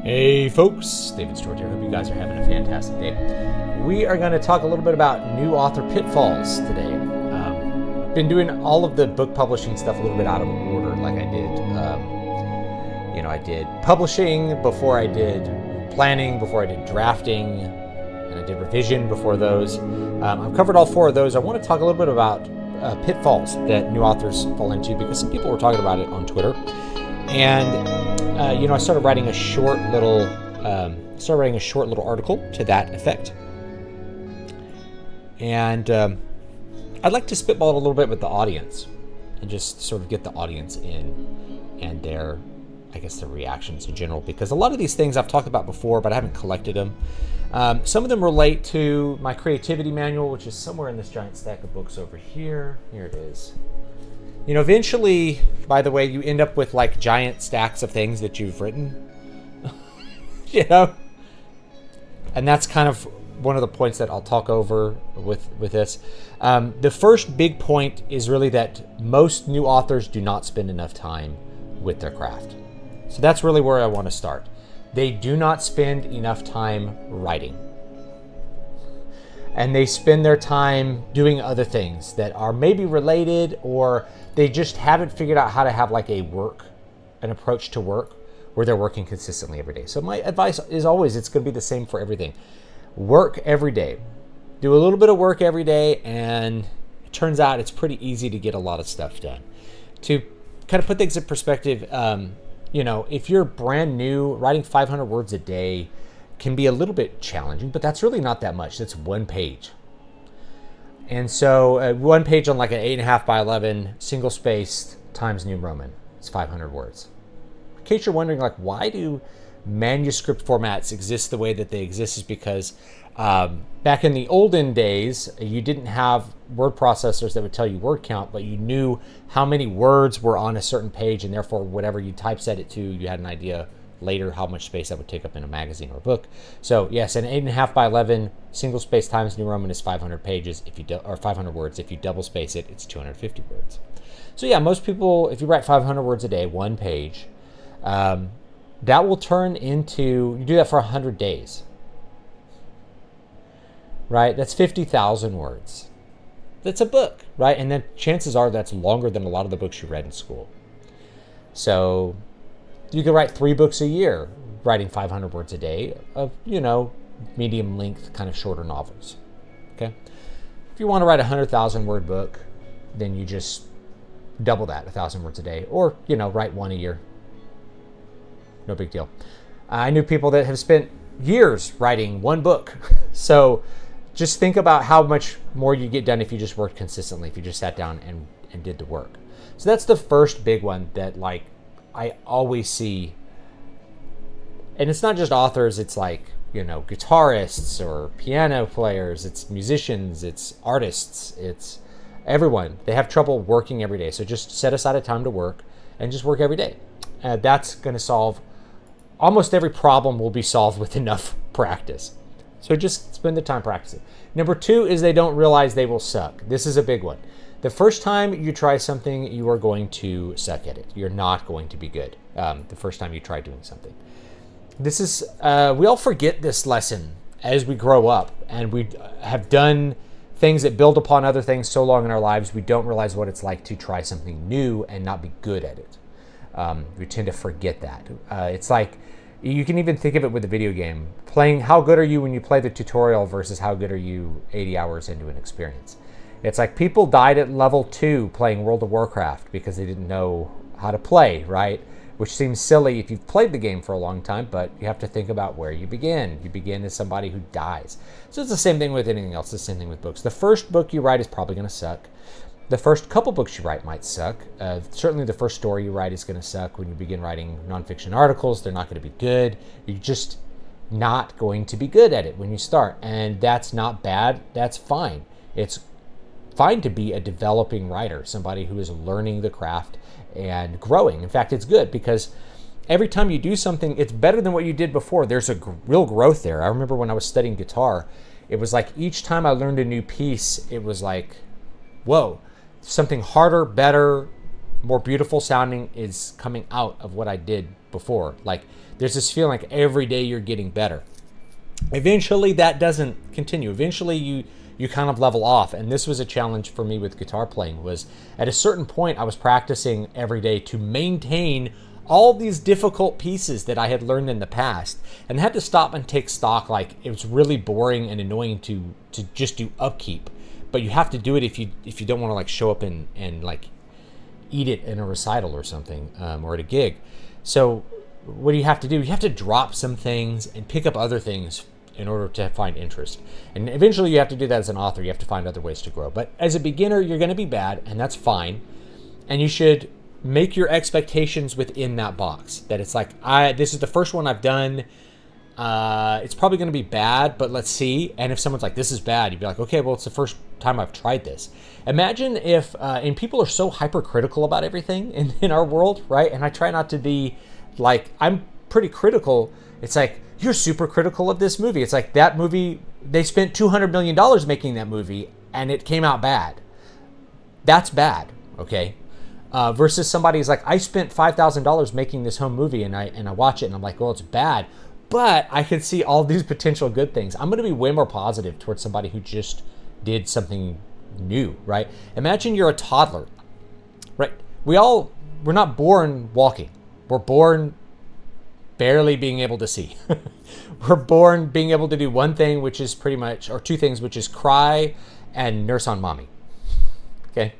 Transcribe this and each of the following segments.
Hey folks, David Stewart here. Hope you guys are having a fantastic day. We are going to talk a little bit about new author pitfalls today. Been doing all of the book publishing stuff a little bit out of order, like I did. I did publishing before I did planning, before I did drafting, and I did revision before those. I've covered all four of those. I want to talk a little bit about pitfalls that new authors fall into because some people were talking about it on Twitter. And I started writing a short little article to that effect. And I'd like to spitball it a little bit with the audience and just sort of get the audience in and their reactions in general, because a lot of these things I've talked about before, but I haven't collected them. Some of them relate to my creativity manual, which is somewhere in this giant stack of books over here. Here it is. Eventually, by the way, you end up with like giant stacks of things that you've written, and that's kind of one of the points that I'll talk over with this. The first big point is really that most new authors do not spend enough time with their craft. So that's really where I want to start. They do not spend enough time writing. And they spend their time doing other things that are maybe related, or they just haven't figured out how to have like an approach to work where they're working consistently every day. So my advice is always, it's going to be the same for everything. Work every day. Do a little bit of work every day, and it turns out it's pretty easy to get a lot of stuff done. To kind of put things in perspective, if you're brand new, writing 500 words a day can be a little bit challenging, but that's really not that much. That's one page. And so one page on like an 8.5 by 11 single spaced Times New Roman, it's 500 words. In case you're wondering, like, why do manuscript formats exist the way that they exist, is because back in the olden days, you didn't have word processors that would tell you word count, but you knew how many words were on a certain page, and therefore whatever you typeset it to, you had an idea later how much space that would take up in a magazine or a book. So yes, an 8.5 by 11 single space Times New Roman is 500 pages. Or 500 words. If you double space it, it's 250 words. So yeah, most people, if you write 500 words a day, one page, that will turn into, you do that for 100 days, right? That's 50,000 words. That's a book, right? And then chances are that's longer than a lot of the books you read in school. So you could write 3 books a year, writing 500 words a day of, medium length, kind of shorter novels. Okay. If you want to write a 100,000 word book, then you just double that, 1,000 words a day, or, write one a year. No big deal. I knew people that have spent years writing one book. So just think about how much more you get done if you just worked consistently, if you just sat down and did the work. So that's the first big one that I always see. And it's not just authors, it's like, guitarists or piano players, it's musicians, it's artists, it's everyone. They have trouble working every day. So just set aside a time to work and just work every day. That's going to solve almost every problem. Will be solved with enough practice. So just spend the time practicing. Number 2 is they don't realize they will suck. This is a big one. The first time you try something, you are going to suck at it. You're not going to be good the first time you try doing something. This is, we all forget this lesson as we grow up, and we have done things that build upon other things so long in our lives, we don't realize what it's like to try something new and not be good at it. We tend to forget that. It's like, you can even think of it with a video game. How good are you when you play the tutorial versus how good are you 80 hours into an experience? It's like people died at level 2 playing World of Warcraft because they didn't know how to play, right? Which seems silly if you've played the game for a long time, but you have to think about where you begin. You begin as somebody who dies. So it's the same thing with anything else, the same thing with books. The first book you write is probably going to suck. The first couple books you write might suck. Certainly the first story you write is going to suck. When you begin writing nonfiction articles, they're not going to be good. You're just not going to be good at it when you start. And that's not bad. That's fine. It's fine to be a developing writer, somebody who is learning the craft and growing. In fact, it's good because every time you do something, it's better than what you did before. There's a real growth there. I remember when I was studying guitar, it was like each time I learned a new piece, it was like, whoa, something harder, better, more beautiful sounding is coming out of what I did before. Like there's this feeling like every day you're getting better. Eventually that doesn't continue. Eventually you kind of level off. And this was a challenge for me with guitar playing, was at a certain point I was practicing every day to maintain all these difficult pieces that I had learned in the past, and had to stop and take stock. Like it was really boring and annoying to just do upkeep, but you have to do it if you don't want to like show up and like eat it in a recital or something, or at a gig. So what do you have to do? You have to drop some things and pick up other things in order to find interest. And eventually you have to do that as an author. You have to find other ways to grow. But as a beginner, you're going to be bad, and that's fine. And you should make your expectations within that box. That it's like, this is the first one I've done. It's probably going to be bad, but let's see. And if someone's like, this is bad, you'd be like, okay, well, it's the first time I've tried this. Imagine if, and people are so hypercritical about everything in our world, right? And I try not to be like, I'm pretty critical. It's like, you're super critical of this movie. It's like, that movie, they spent $200 million making that movie and it came out bad. That's bad, okay? Versus somebody's like, I spent $5,000 making this home movie and I watch it and I'm like, well, it's bad, but I can see all these potential good things. I'm going to be way more positive towards somebody who just did something new, right? Imagine you're a toddler, right? We're not born walking. We're born barely being able to see. We're born being able to do one thing, which is pretty much, or two things, which is cry and nurse on mommy. Okay.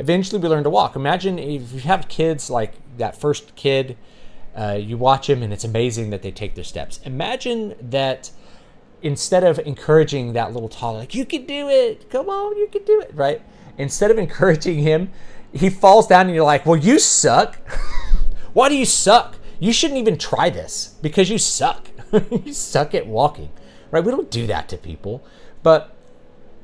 Eventually we learn to walk. Imagine if you have kids, like that first kid, you watch him and it's amazing that they take their steps. Imagine that instead of encouraging that little toddler, like, you can do it, come on, you can do it, right? Instead of encouraging him, he falls down and you're like, well, you suck. Why do you suck? You shouldn't even try this because you suck. You suck at walking, right? We don't do that to people. But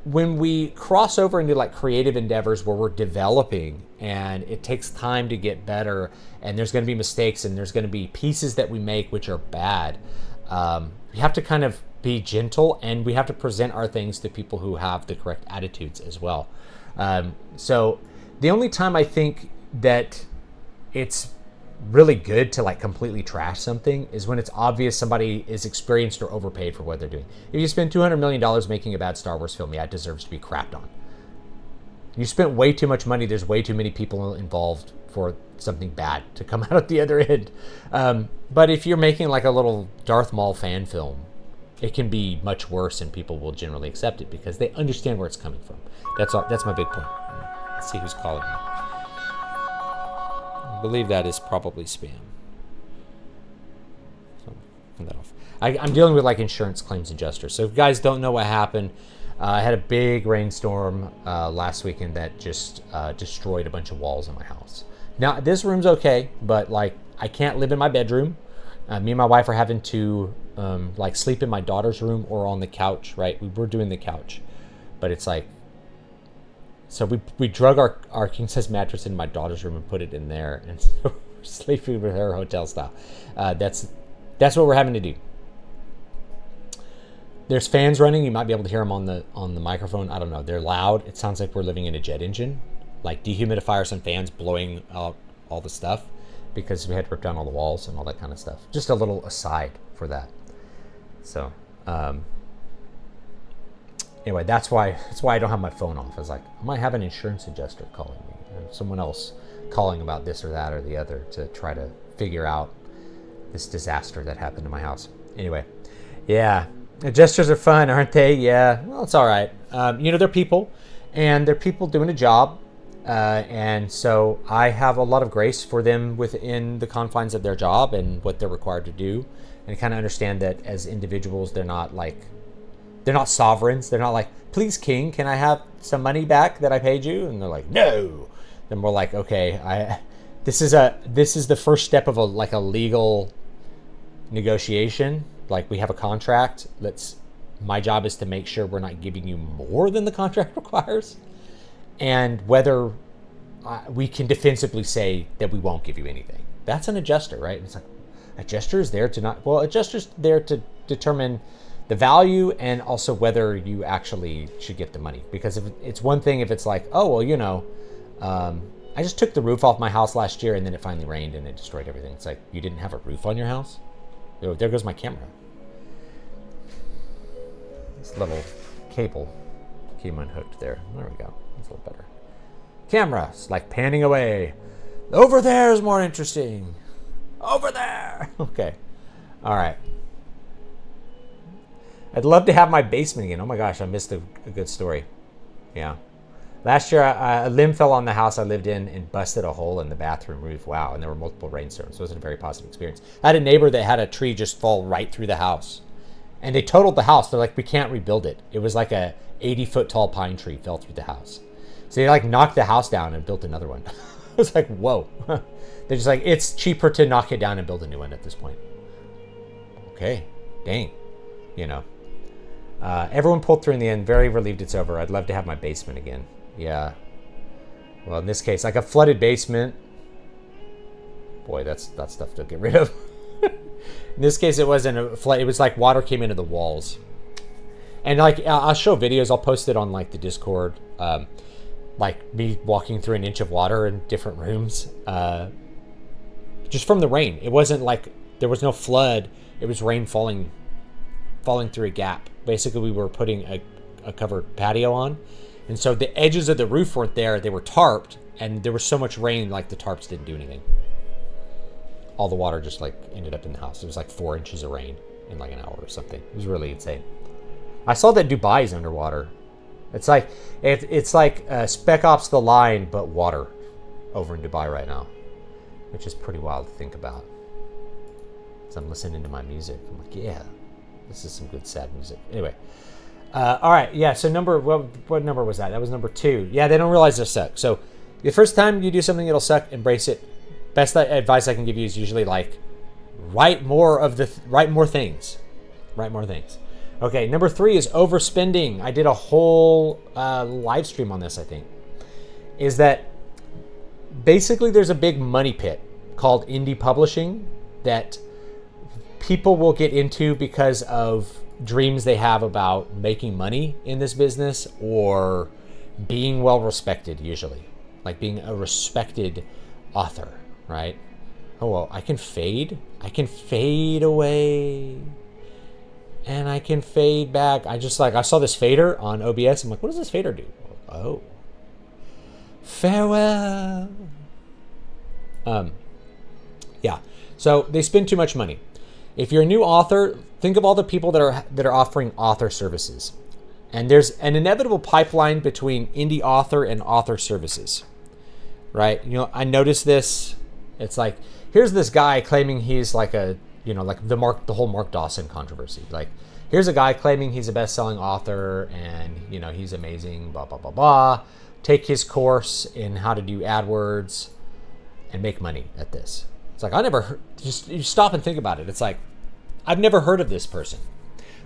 when we cross over into like creative endeavors where we're developing and it takes time to get better, and there's going to be mistakes and there's going to be pieces that we make which are bad, we have to kind of be gentle, and we have to present our things to people who have the correct attitudes as well. So the only time I think that it's really good to like completely trash something is when it's obvious somebody is experienced or overpaid for what they're doing. If you spend $200 million making a bad Star Wars film, yeah, it deserves to be crapped on. You spent way too much money. There's way too many people involved for something bad to come out at the other end. But if you're making like a little Darth Maul fan film, it can be much worse, and people will generally accept it because they understand where it's coming from. That's my big point. Let's see who's calling me. I believe that is probably spam. So turn that off. I'm dealing with like insurance claims adjusters. So if you guys don't know what happened, I had a big rainstorm last weekend that just destroyed a bunch of walls in my house. Now this room's okay, but like I can't live in my bedroom. Me and my wife are having to like sleep in my daughter's room or on the couch, right? We were doing the couch, but it's like, so we drug our king size mattress in my daughter's room and put it in there, and so we're sleeping with her hotel style. That's what we're having to do. There's fans running. You might be able to hear them on the microphone. I don't know. They're loud. It sounds like we're living in a jet engine, like dehumidifiers and fans blowing out all the stuff because we had to rip down all the walls and all that kind of stuff. Just a little aside for that. So. Anyway, that's why I don't have my phone off. I was like, I might have an insurance adjuster calling me, or someone else calling about this or that or the other to try to figure out this disaster that happened to my house. Anyway, yeah, adjusters are fun, aren't they? Yeah, well, it's all right. They're people, and they're people doing a job, and so I have a lot of grace for them within the confines of their job and what they're required to do, and kind of understand that as individuals, they're not sovereigns. They're not like, please, king, can I have some money back that I paid you? And they're like, no. Then we're like, okay, this is the first step of a legal negotiation. Like, we have a contract. My job is to make sure we're not giving you more than the contract requires, and whether we can defensively say that we won't give you anything. That's an adjuster, right? And it's like, adjuster's there adjuster's there to determine the value and also whether you actually should get the money. Because if it's one thing if it's like, oh, well, I just took the roof off my house last year, and then it finally rained and it destroyed everything. It's like, you didn't have a roof on your house? Oh, there goes my camera. This little cable came unhooked there. There we go. That's a little better. Camera, it's like panning away. Over there is more interesting. Over there. Okay. All right. I'd love to have my basement again. Oh my gosh, I missed a good story. Yeah. Last year, a limb fell on the house I lived in and busted a hole in the bathroom roof. Wow, and there were multiple rainstorms. So it was a very positive experience. I had a neighbor that had a tree just fall right through the house. And they totaled the house. They're like, we can't rebuild it. It was like a 80-foot tall pine tree fell through the house. So they like knocked the house down and built another one. It was like, whoa. They're just like, it's cheaper to knock it down and build a new one at this point. Okay, dang, you know. Everyone pulled through in the end. Very relieved it's over. I'd love to have my basement again. Yeah. Well, in this case, like a flooded basement. Boy, that's stuff to get rid of. In this case, it wasn't a flood. It was like water came into the walls. And like, I'll show videos. I'll post it on like the Discord. Like me walking through an inch of water in different rooms. Just from the rain. It wasn't like there was no flood. It was rain falling through a gap. Basically, we were putting a covered patio on. And so the edges of the roof weren't there. They were tarped. And there was so much rain, like the tarps didn't do anything. All the water just like ended up in the house. It was like 4 inches of rain in like an hour or something. It was really insane. I saw that Dubai is underwater. It's like Spec Ops: The Line, but water over in Dubai right now, which is pretty wild to think about. So I'm listening to my music. I'm like, yeah, this is some good sad music. Anyway, all right, yeah. So what number was that? That was number 2. Yeah, they don't realize they suck. So the first time you do something that'll suck, embrace it. Best advice I can give you is usually like write more things. Write more things. Okay, number 3 is overspending. I did a whole live stream on this, I think. Is that basically there's a big money pit called indie publishing that people will get into because of dreams they have about making money in this business or being well respected, usually. Like being a respected author, right? Oh, well, I can fade away. And I can fade back. I saw this fader on OBS. I'm like, what does this fader do? Oh. Farewell. Yeah. So they spend too much money. If you're a new author, think of all the people that are offering author services. And there's an inevitable pipeline between indie author and author services. Right? You know, I noticed this. It's like, here's this guy claiming he's like the whole Mark Dawson controversy. Like, here's a guy claiming he's a best-selling author and, you know, he's amazing, blah, blah, blah, blah. Take his course in how to do AdWords and make money at this. It's like, you stop and think about it. It's like, I've never heard of this person.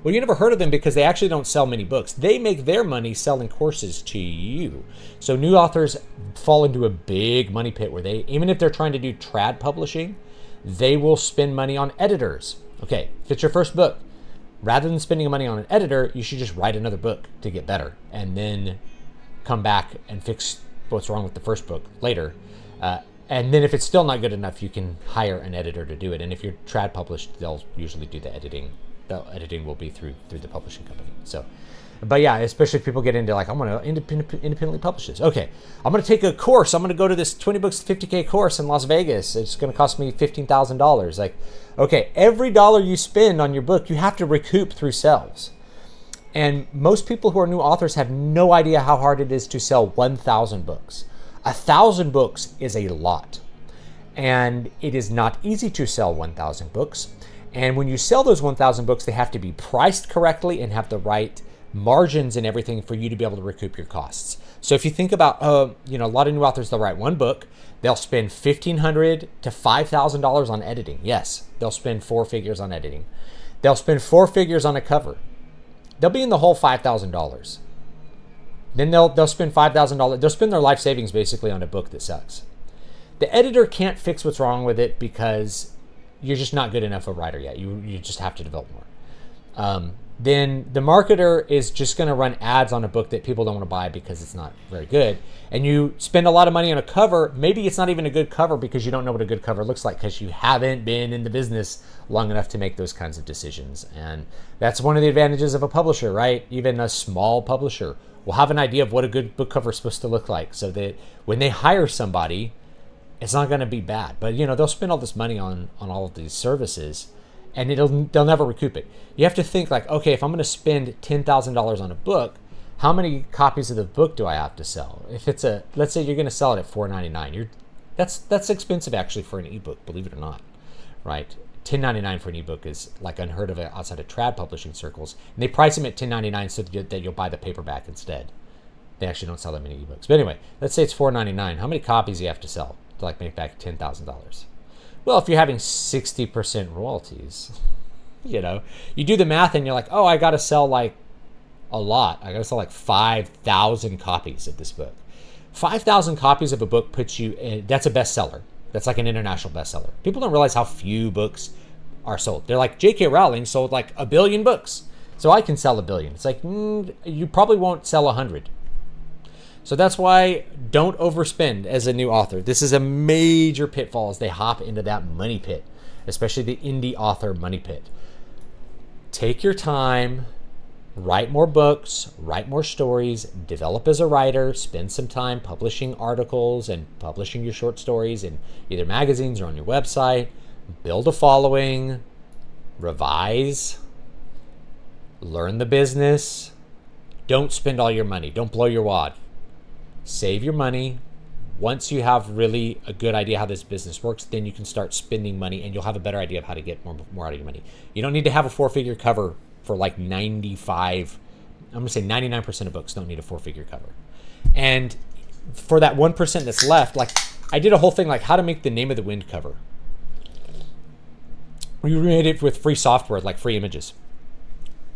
Well, you never heard of them because they actually don't sell many books. They make their money selling courses to you. So new authors fall into a big money pit where even if they're trying to do trad publishing, they will spend money on editors. Okay, if it's your first book, rather than spending money on an editor, you should just write another book to get better and then come back and fix what's wrong with the first book later. And then if it's still not good enough, you can hire an editor to do it. And if you're trad published, they'll usually do the editing. The editing will be through the publishing company. So, but yeah, especially if people get into like, I'm going to independently publish this. Okay, I'm going to take a course. I'm going to go to this 20 books, 50K course in Las Vegas. It's going to cost me $15,000. Like, okay, every dollar you spend on your book, you have to recoup through sales. And most people who are new authors have no idea how hard it is to sell 1,000 books. 1,000 books is a lot. And it is not easy to sell 1,000 books. And when you sell those 1,000 books, they have to be priced correctly and have the right margins and everything for you to be able to recoup your costs. So if you think about, a lot of new authors, they'll write one book, they'll spend $1,500 to $5,000 on editing. Yes, they'll spend 4 figures on editing. They'll spend 4 figures on a cover. They'll be in the whole $5,000. Then they'll spend $5,000. They'll spend their life savings basically on a book that sucks. The editor can't fix what's wrong with it because you're just not good enough a writer yet. You just have to develop more. then the marketer is just going to run ads on a book that people don't want to buy because it's not very good. And you spend a lot of money on a cover. Maybe it's not even a good cover because you don't know what a good cover looks like because you haven't been in the business long enough to make those kinds of decisions. And that's one of the advantages of a publisher, right? Even a small publisher will have an idea of what a good book cover is supposed to look like so that when they hire somebody, it's not going to be bad. But, they'll spend all this money on all of these services and they'll never recoup it. You have to think like, okay, if I'm going to spend $10,000 on a book, how many copies of the book do I have to sell? If it's let's say you're going to sell it at $4.99, that's expensive actually for an ebook, believe it or not, right? $10.99 for an ebook is like unheard of outside of trad publishing circles, and they price them at $10.99 so that you'll buy the paperback instead. They actually don't sell that many ebooks, but anyway, let's say it's $4.99. How many copies do you have to sell to like make back $10,000? Well, if you're having 60% royalties, you do the math and you're like, oh, I got to sell like a lot. I got to sell like 5,000 copies of this book. 5,000 copies of a book puts you in, that's a bestseller. That's like an international bestseller. People don't realize how few books are sold. They're like, J.K. Rowling sold like 1 billion books, so I can sell 1 billion. It's like, you probably won't sell 100. So that's why don't overspend as a new author. This is a major pitfall as they hop into that money pit, especially the indie author money pit. Take your time, write more books, write more stories, develop as a writer, spend some time publishing articles and publishing your short stories in either magazines or on your website, build a following, revise, learn the business. Don't spend all your money. Don't blow your wad. Save your money. Once you have really a good idea how this business works, then you can start spending money and you'll have a better idea of how to get more out of your money. You don't need to have a 4-figure cover for like 99% of books don't need a 4-figure cover. And for that 1% that's left, like I did a whole thing like how to make the Name of the Wind cover. We made it with free software, like free images,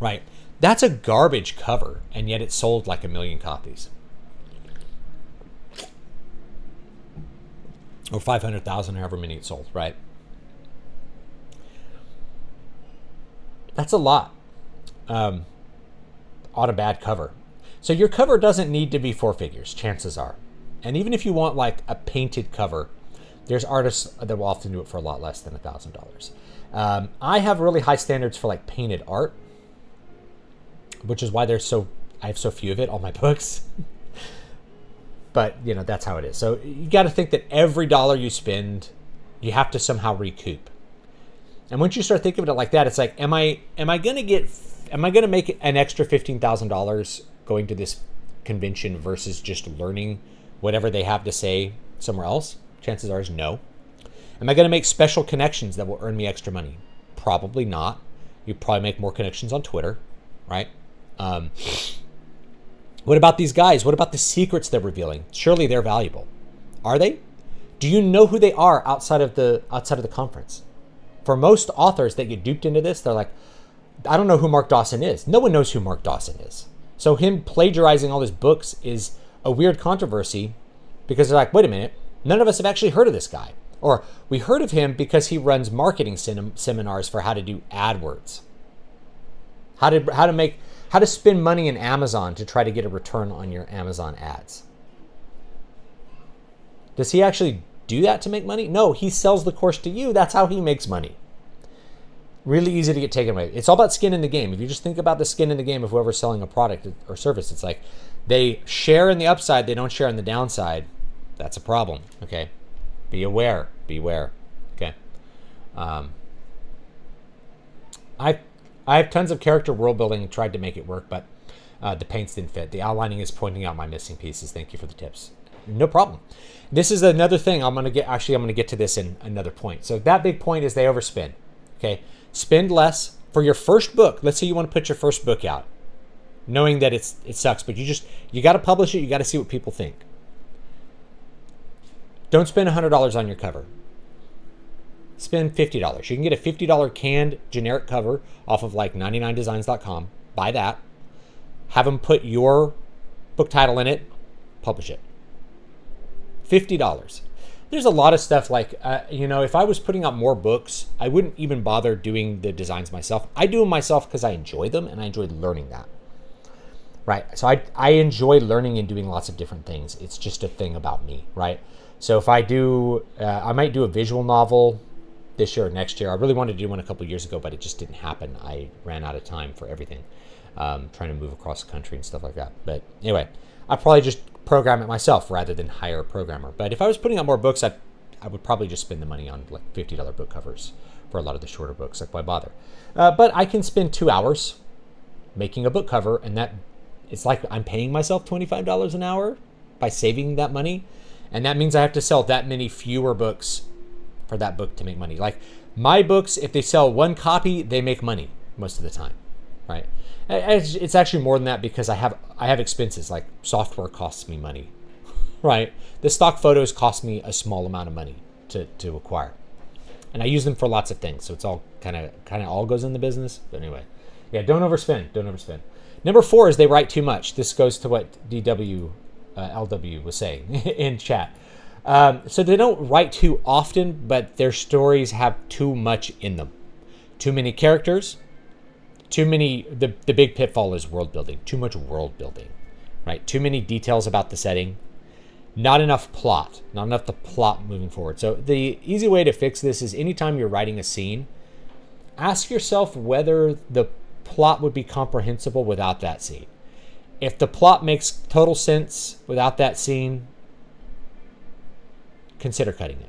right? That's a garbage cover, and yet it sold like 1 million copies. Or 500,000, however many it sold, right? That's a lot on a bad cover. So your cover doesn't need to be 4 figures, chances are. And even if you want like a painted cover, there's artists that will often do it for a lot less than $1,000. I have really high standards for like painted art, which is why I have so few of it on my books. But, that's how it is. So you got to think that every dollar you spend, you have to somehow recoup. And once you start thinking of it like that, it's like, am I going to make an extra $15,000 going to this convention versus just learning whatever they have to say somewhere else? Chances are is no. Am I going to make special connections that will earn me extra money? Probably not. You probably make more connections on Twitter, right? What about these guys? What about the secrets they're revealing? Surely they're valuable. Are they? Do you know who they are outside of the conference? For most authors that get duped into this, they're like, I don't know who Mark Dawson is. No one knows who Mark Dawson is. So him plagiarizing all his books is a weird controversy because they're like, wait a minute, none of us have actually heard of this guy. Or we heard of him because he runs marketing seminars for how to do AdWords. How to spend money in Amazon to try to get a return on your Amazon ads. Does he actually do that to make money? No, he sells the course to you. That's how he makes money. Really easy to get taken away. It's all about skin in the game. If you just think about the skin in the game of whoever's selling a product or service, it's like they share in the upside, they don't share in the downside. That's a problem, okay? Be aware, beware, okay? I have tons of character world building and tried to make it work, but the paints didn't fit. The outlining is pointing out my missing pieces. Thank you for the tips. No problem. This is another thing I'm going to get to this in another point. So that big point is they overspend. Okay. Spend less for your first book. Let's say you want to put your first book out, knowing that it sucks, but you got to publish it. You got to see what people think. Don't spend $100 on your cover. Spend $50. You can get a $50 canned generic cover off of like 99designs.com. Buy that. Have them put your book title in it. Publish it. $50. There's a lot of stuff like, if I was putting out more books, I wouldn't even bother doing the designs myself. I do them myself because I enjoy them and I enjoy learning that. Right? So I enjoy learning and doing lots of different things. It's just a thing about me, right? So if I do, I might do a visual novel this year or next year. I really wanted to do one a couple of years ago, but it just didn't happen. I ran out of time for everything, trying to move across the country and stuff like that. But anyway, I probably just program it myself rather than hire a programmer. But if I was putting out more books, I would probably just spend the money on like $50 book covers for a lot of the shorter books. Like, why bother? But I can spend 2 hours making a book cover, and that it's like I'm paying myself $25 an hour by saving that money. And that means I have to sell that many fewer books for that book to make money. Like my books, if they sell 1 copy, they make money most of the time, right? It's actually more than that because I have expenses, like software costs me money, right? The stock photos cost me a small amount of money to acquire, and I use them for lots of things. So it's all kind of all goes in the business. But anyway, yeah, don't overspend. Don't overspend. Number 4 is they write too much. This goes to what LW was saying in chat. So they don't write too often, but their stories have too much in them. Too many characters. Too many, the big pitfall is world building. Too much world building, right? Too many details about the setting. Not enough plot. Not enough the plot moving forward. So the easy way to fix this is anytime you're writing a scene, ask yourself whether the plot would be comprehensible without that scene. If the plot makes total sense without that scene, consider cutting it.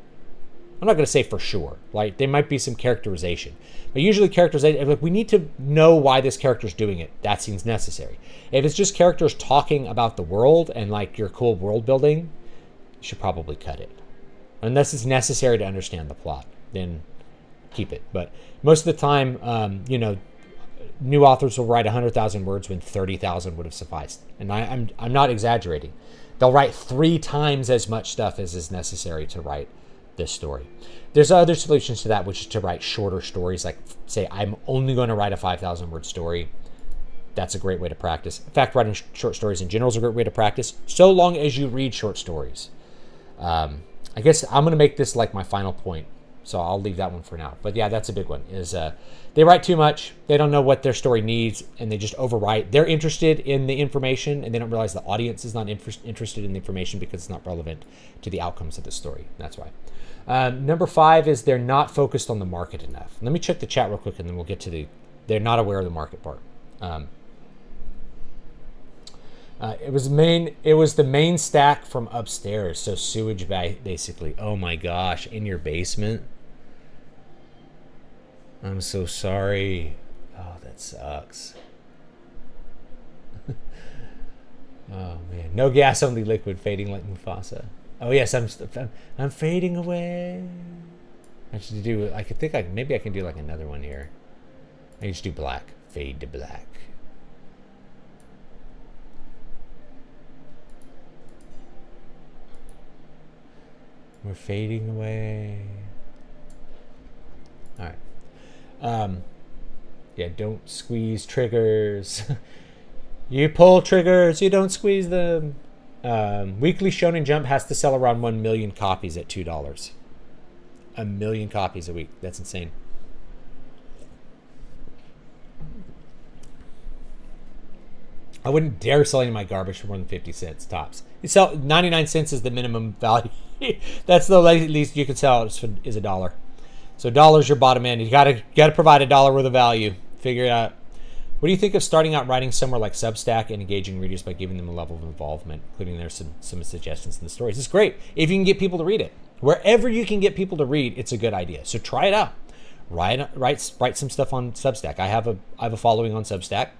I'm not going to say for sure. Like, there might be some characterization. But usually characterization, like, we need to know why this character's doing it. That scene's necessary. If it's just characters talking about the world and, like, your cool world building, you should probably cut it. Unless it's necessary to understand the plot, then keep it. But most of the time, new authors will write 100,000 words when 30,000 would have sufficed. And I'm not exaggerating. They'll write 3 times as much stuff as is necessary to write this story. There's other solutions to that, which is to write shorter stories. Like, say, I'm only going to write a 5,000 word story. That's a great way to practice. In fact, writing short stories in general is a great way to practice, so long as you read short stories. I guess I'm going to make this like my final point, so I'll leave that one for now. But yeah, that's a big one, is they write too much. They don't know what their story needs, and they just overwrite. They're interested in the information, and they don't realize the audience is not interested in the information because it's not relevant to the outcomes of the story. That's why. Number 5 is they're not focused on the market enough. Let me check the chat real quick, and then we'll get to they're not aware of the market part. It was the main stack from upstairs, so sewage basically. Oh my gosh, in your basement? I'm so sorry. Oh, that sucks. Oh man, no gas, only liquid, fading like Mufasa. Oh yes, I'm fading away. Maybe I can do like another one here. I just do black, fade to black. We're fading away. All right. Yeah, don't squeeze triggers. You pull triggers, you don't squeeze them. Weekly Shonen Jump has to sell around 1 million copies at $2. 1 million copies a week. That's insane. I wouldn't dare sell any of my garbage for more than 50 cents tops. You sell 99 cents is the minimum value. That's the least you can sell is $1. So $1's your bottom end. You gotta provide $1 worth of value. Figure it out. What do you think of starting out writing somewhere like Substack and engaging readers by giving them a level of involvement, including there's some suggestions in the stories? It's great if you can get people to read it. Wherever you can get people to read, it's a good idea. So try it out. Write some stuff on Substack. I have a following on Substack.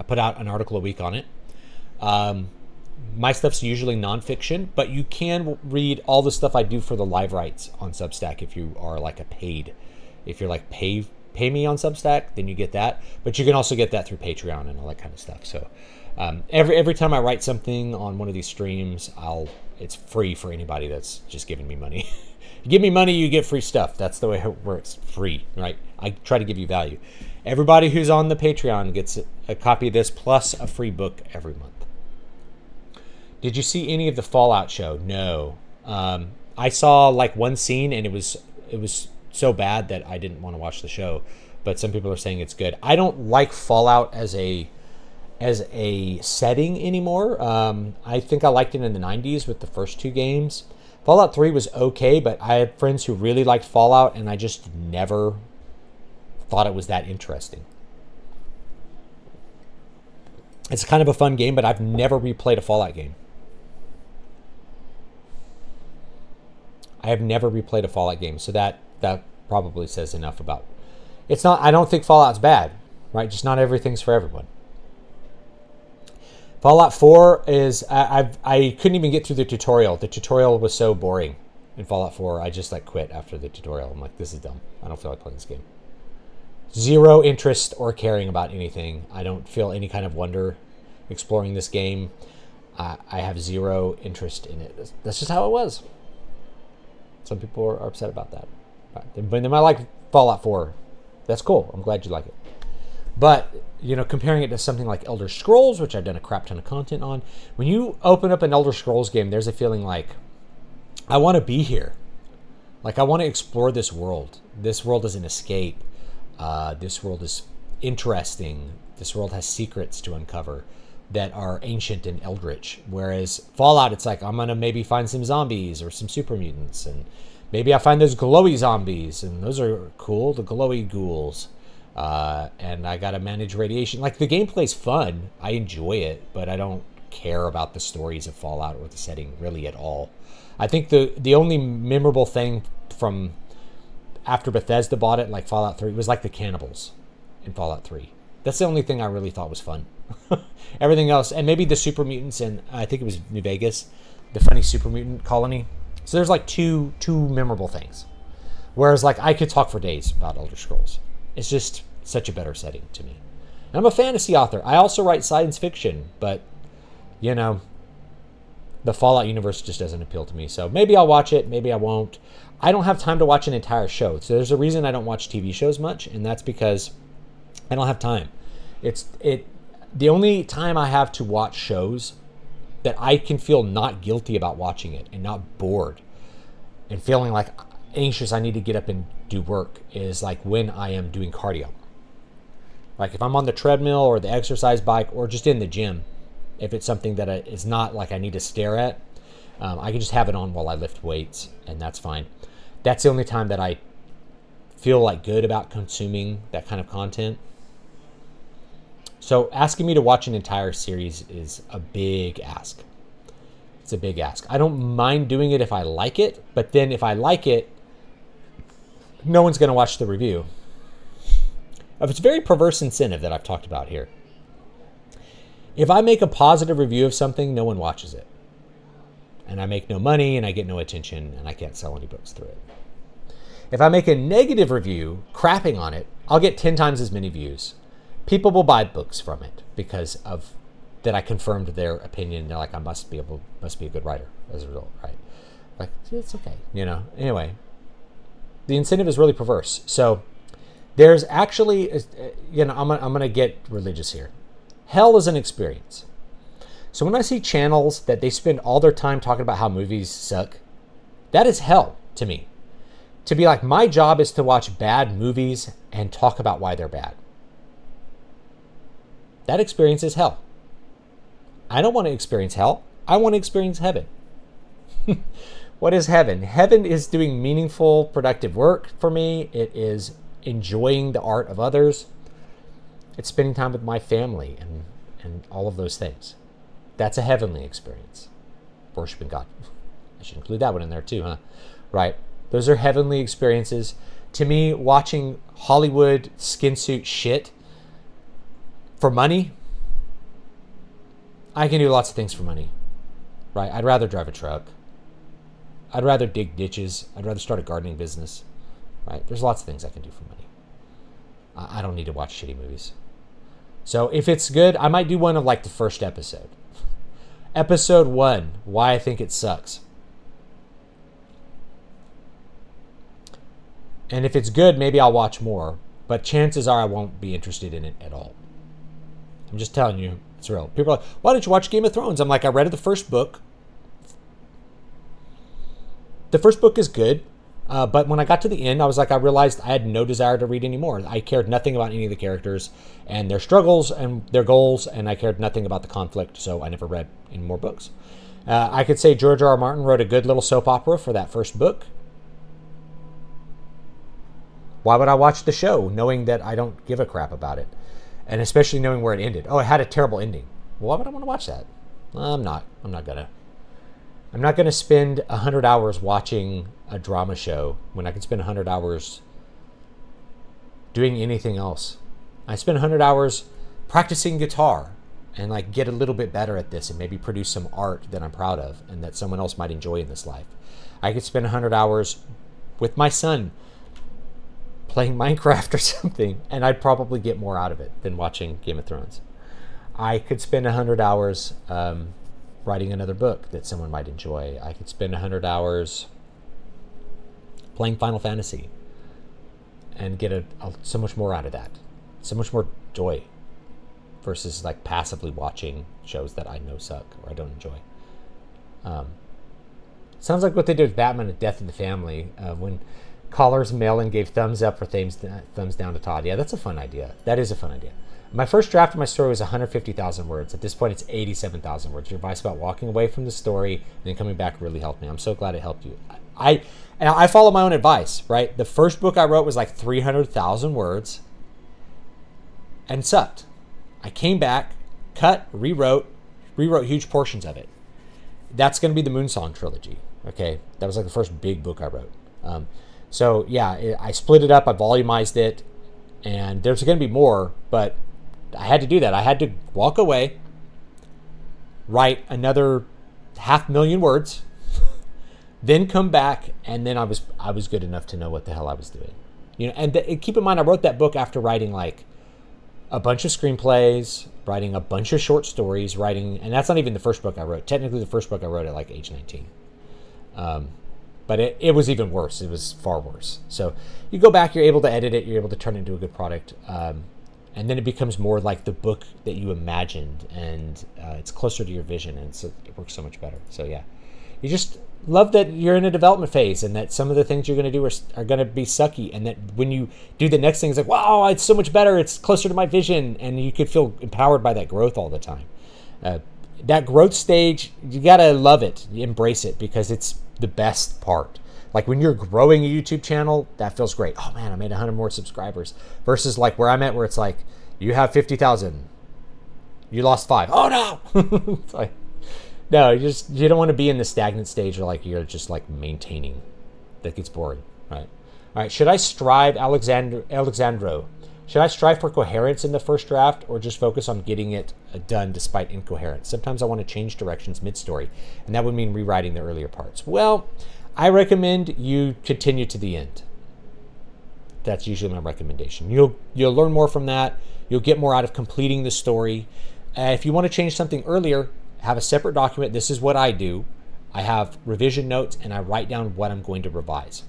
I put out an article a week on it. My stuff's usually nonfiction, but you can read all the stuff I do for the live writes on Substack if you are like if you're like pay me on Substack, then you get that. But you can also get that through Patreon and all that kind of stuff. So every time I write something on one of these streams, it's free for anybody that's just giving me money. You give me money, you get free stuff. That's the way it works. Free, right? I try to give you value. Everybody who's on the Patreon gets a copy of this plus a free book every month. Did you see any of the Fallout show? No. I saw like one scene and it was so bad that I didn't want to watch the show. But some people are saying it's good. I don't like Fallout as a setting anymore. I think I liked it in the 90s with the first 2 games. Fallout 3 was okay, but I had friends who really liked Fallout, and I just never thought it was that interesting. It's kind of a fun game, but I've never replayed a Fallout game. I have never replayed a Fallout game, so that probably says enough about. It's not. I don't think Fallout's bad, right? Just not everything's for everyone. Fallout 4 is. I couldn't even get through the tutorial. The tutorial was so boring in Fallout 4. I just like quit after the tutorial. I'm like, this is dumb. I don't feel like playing this game. Zero interest or caring about anything. I don't feel any kind of wonder exploring this game. I have zero interest in it. That's just how it was. Some people are upset about that. But they might like Fallout 4. That's cool. I'm glad you like it. But, comparing it to something like Elder Scrolls, which I've done a crap ton of content on, when you open up an Elder Scrolls game, there's a feeling like, I want to be here. Like, I want to explore this world. This world is an escape. This world is interesting. This world has secrets to uncover that are ancient and eldritch. Whereas Fallout, it's like, I'm going to maybe find some zombies or some super mutants. And maybe I find those glowy zombies. And those are cool, the glowy ghouls. And I got to manage radiation. Like, the gameplay's fun. I enjoy it. But I don't care about the stories of Fallout or the setting really at all. I think the only memorable thing from after Bethesda bought it, like Fallout 3, was like the cannibals in Fallout 3. That's the only thing I really thought was fun. Everything else, and maybe the super mutants, and I think it was New Vegas, the funny super mutant colony. So there's like two memorable things. Whereas like I could talk for days about Elder Scrolls. It's just such a better setting to me. And I'm a fantasy author. I also write science fiction, but the Fallout universe just doesn't appeal to me. So maybe I'll watch it, maybe I won't. I don't have time to watch an entire show. So there's a reason I don't watch TV shows much, and that's because I don't have time. The only time I have to watch shows that I can feel not guilty about watching it and not bored and feeling like anxious I need to get up and do work is like when I am doing cardio. Like if I'm on the treadmill or the exercise bike or just in the gym, if it's something that is not like I need to stare at, I can just have it on while I lift weights, and that's fine. That's the only time that I feel like good about consuming that kind of content. So asking me to watch an entire series is a big ask. It's a big ask. I don't mind doing it if I like it, but then if I like it, no one's going to watch the review. It's a very perverse incentive that I've talked about here. If I make a positive review of something, no one watches it. And I make no money and I get no attention and I can't sell any books through it. If I make a negative review, crapping on it, I'll get 10 times as many views. People will buy books from it because of that I confirmed their opinion. They're like, I must be a good writer as a result, right? Like, it's okay, Anyway, the incentive is really perverse. So there's actually, I'm gonna get religious here. Hell is an experience. So when I see channels that they spend all their time talking about how movies suck, that is hell to me. To be like, my job is to watch bad movies and talk about why they're bad. That experience is hell. I don't want to experience hell. I want to experience heaven. What is heaven? Heaven is doing meaningful, productive work for me. It is enjoying the art of others. It's spending time with my family and all of those things. That's a heavenly experience. Worshiping God. I should include that one in there too, huh? Right. Those are heavenly experiences. To me, watching Hollywood skin suit shit for money, I can do lots of things for money, right? I'd rather drive a truck. I'd rather dig ditches. I'd rather start a gardening business, right? There's lots of things I can do for money. I don't need to watch shitty movies. So if it's good, I might do one of like the first episode. Episode 1, why I think it sucks. And if it's good, maybe I'll watch more. But chances are I won't be interested in it at all. I'm just telling you, it's real. People are like, why didn't you watch Game of Thrones? I'm like, I read the first book. The first book is good, but when I got to the end, I realized I had no desire to read anymore. I cared nothing about any of the characters and their struggles and their goals, and I cared nothing about the conflict, so I never read any more books. I could say George R.R. Martin wrote a good little soap opera for that first book. Why would I watch the show knowing that I don't give a crap about it? And especially knowing where it ended. Oh, it had a terrible ending. Why would I want to watch that? I'm not gonna spend 100 hours watching a drama show when I can spend 100 hours doing anything else. I spend 100 hours practicing guitar and like get a little bit better at this and maybe produce some art that I'm proud of and that someone else might enjoy in this life. I could spend 100 hours with my son playing Minecraft or something, and I'd probably get more out of it than watching Game of Thrones. I could spend 100 hours writing another book that someone might enjoy. I could spend 100 hours playing Final Fantasy and get so much more out of that. So much more joy versus like passively watching shows that I know suck or I don't enjoy. Sounds like what they did with Batman at Death in the Family when callers mail and gave thumbs up or thumbs down to Todd. Yeah, that's a fun idea. That is a fun idea. My first draft of my story was 150,000 words. At this point, it's 87,000 words. Your advice about walking away from the story and then coming back really helped me. I'm so glad it helped you. I follow my own advice, right? The first book I wrote was like 300,000 words and sucked. I came back, cut, rewrote huge portions of it. That's going to be the Moonsong trilogy, okay? That was like the first big book I wrote. So yeah, I split it up, I volumized it, and there's going to be more, but I had to do that. I had to walk away, write another 500,000 words, then come back, and then I was good enough to know what the hell I was doing. You know, and keep in mind, I wrote that book after writing like a bunch of screenplays, writing a bunch of short stories, and that's not even the first book I wrote. Technically, the first book I wrote at like age 19. But it was even worse. It was far worse. So you go back, you're able to edit it, you're able to turn it into a good product. And then it becomes more like the book that you imagined, and it's closer to your vision, and so it works so much better. So yeah, you just love that you're in a development phase and that some of the things you're going to do are going to be sucky, and that when you do the next thing, it's like, wow, it's so much better. It's closer to my vision, and you could feel empowered by that growth all the time. That growth stage, you got to love it, embrace it, because it's the best part. Like when you're growing a YouTube channel, that feels great. Oh man, I made 100 more subscribers. Versus like where I'm at, where it's like, you have 50,000, you lost 5. Oh no! It's like, no, you don't want to be in the stagnant stage where like you're just like maintaining. That gets boring, right? All right, should I strive, Alexandro? Should I strive for coherence in the first draft, or just focus on getting it done despite incoherence? Sometimes I want to change directions mid-story, and that would mean rewriting the earlier parts. Well, I recommend you continue to the end. That's usually my recommendation. You'll learn more from that. You'll get more out of completing the story. If you want to change something earlier, have a separate document. This is what I do. I have revision notes, and I write down what I'm going to revise,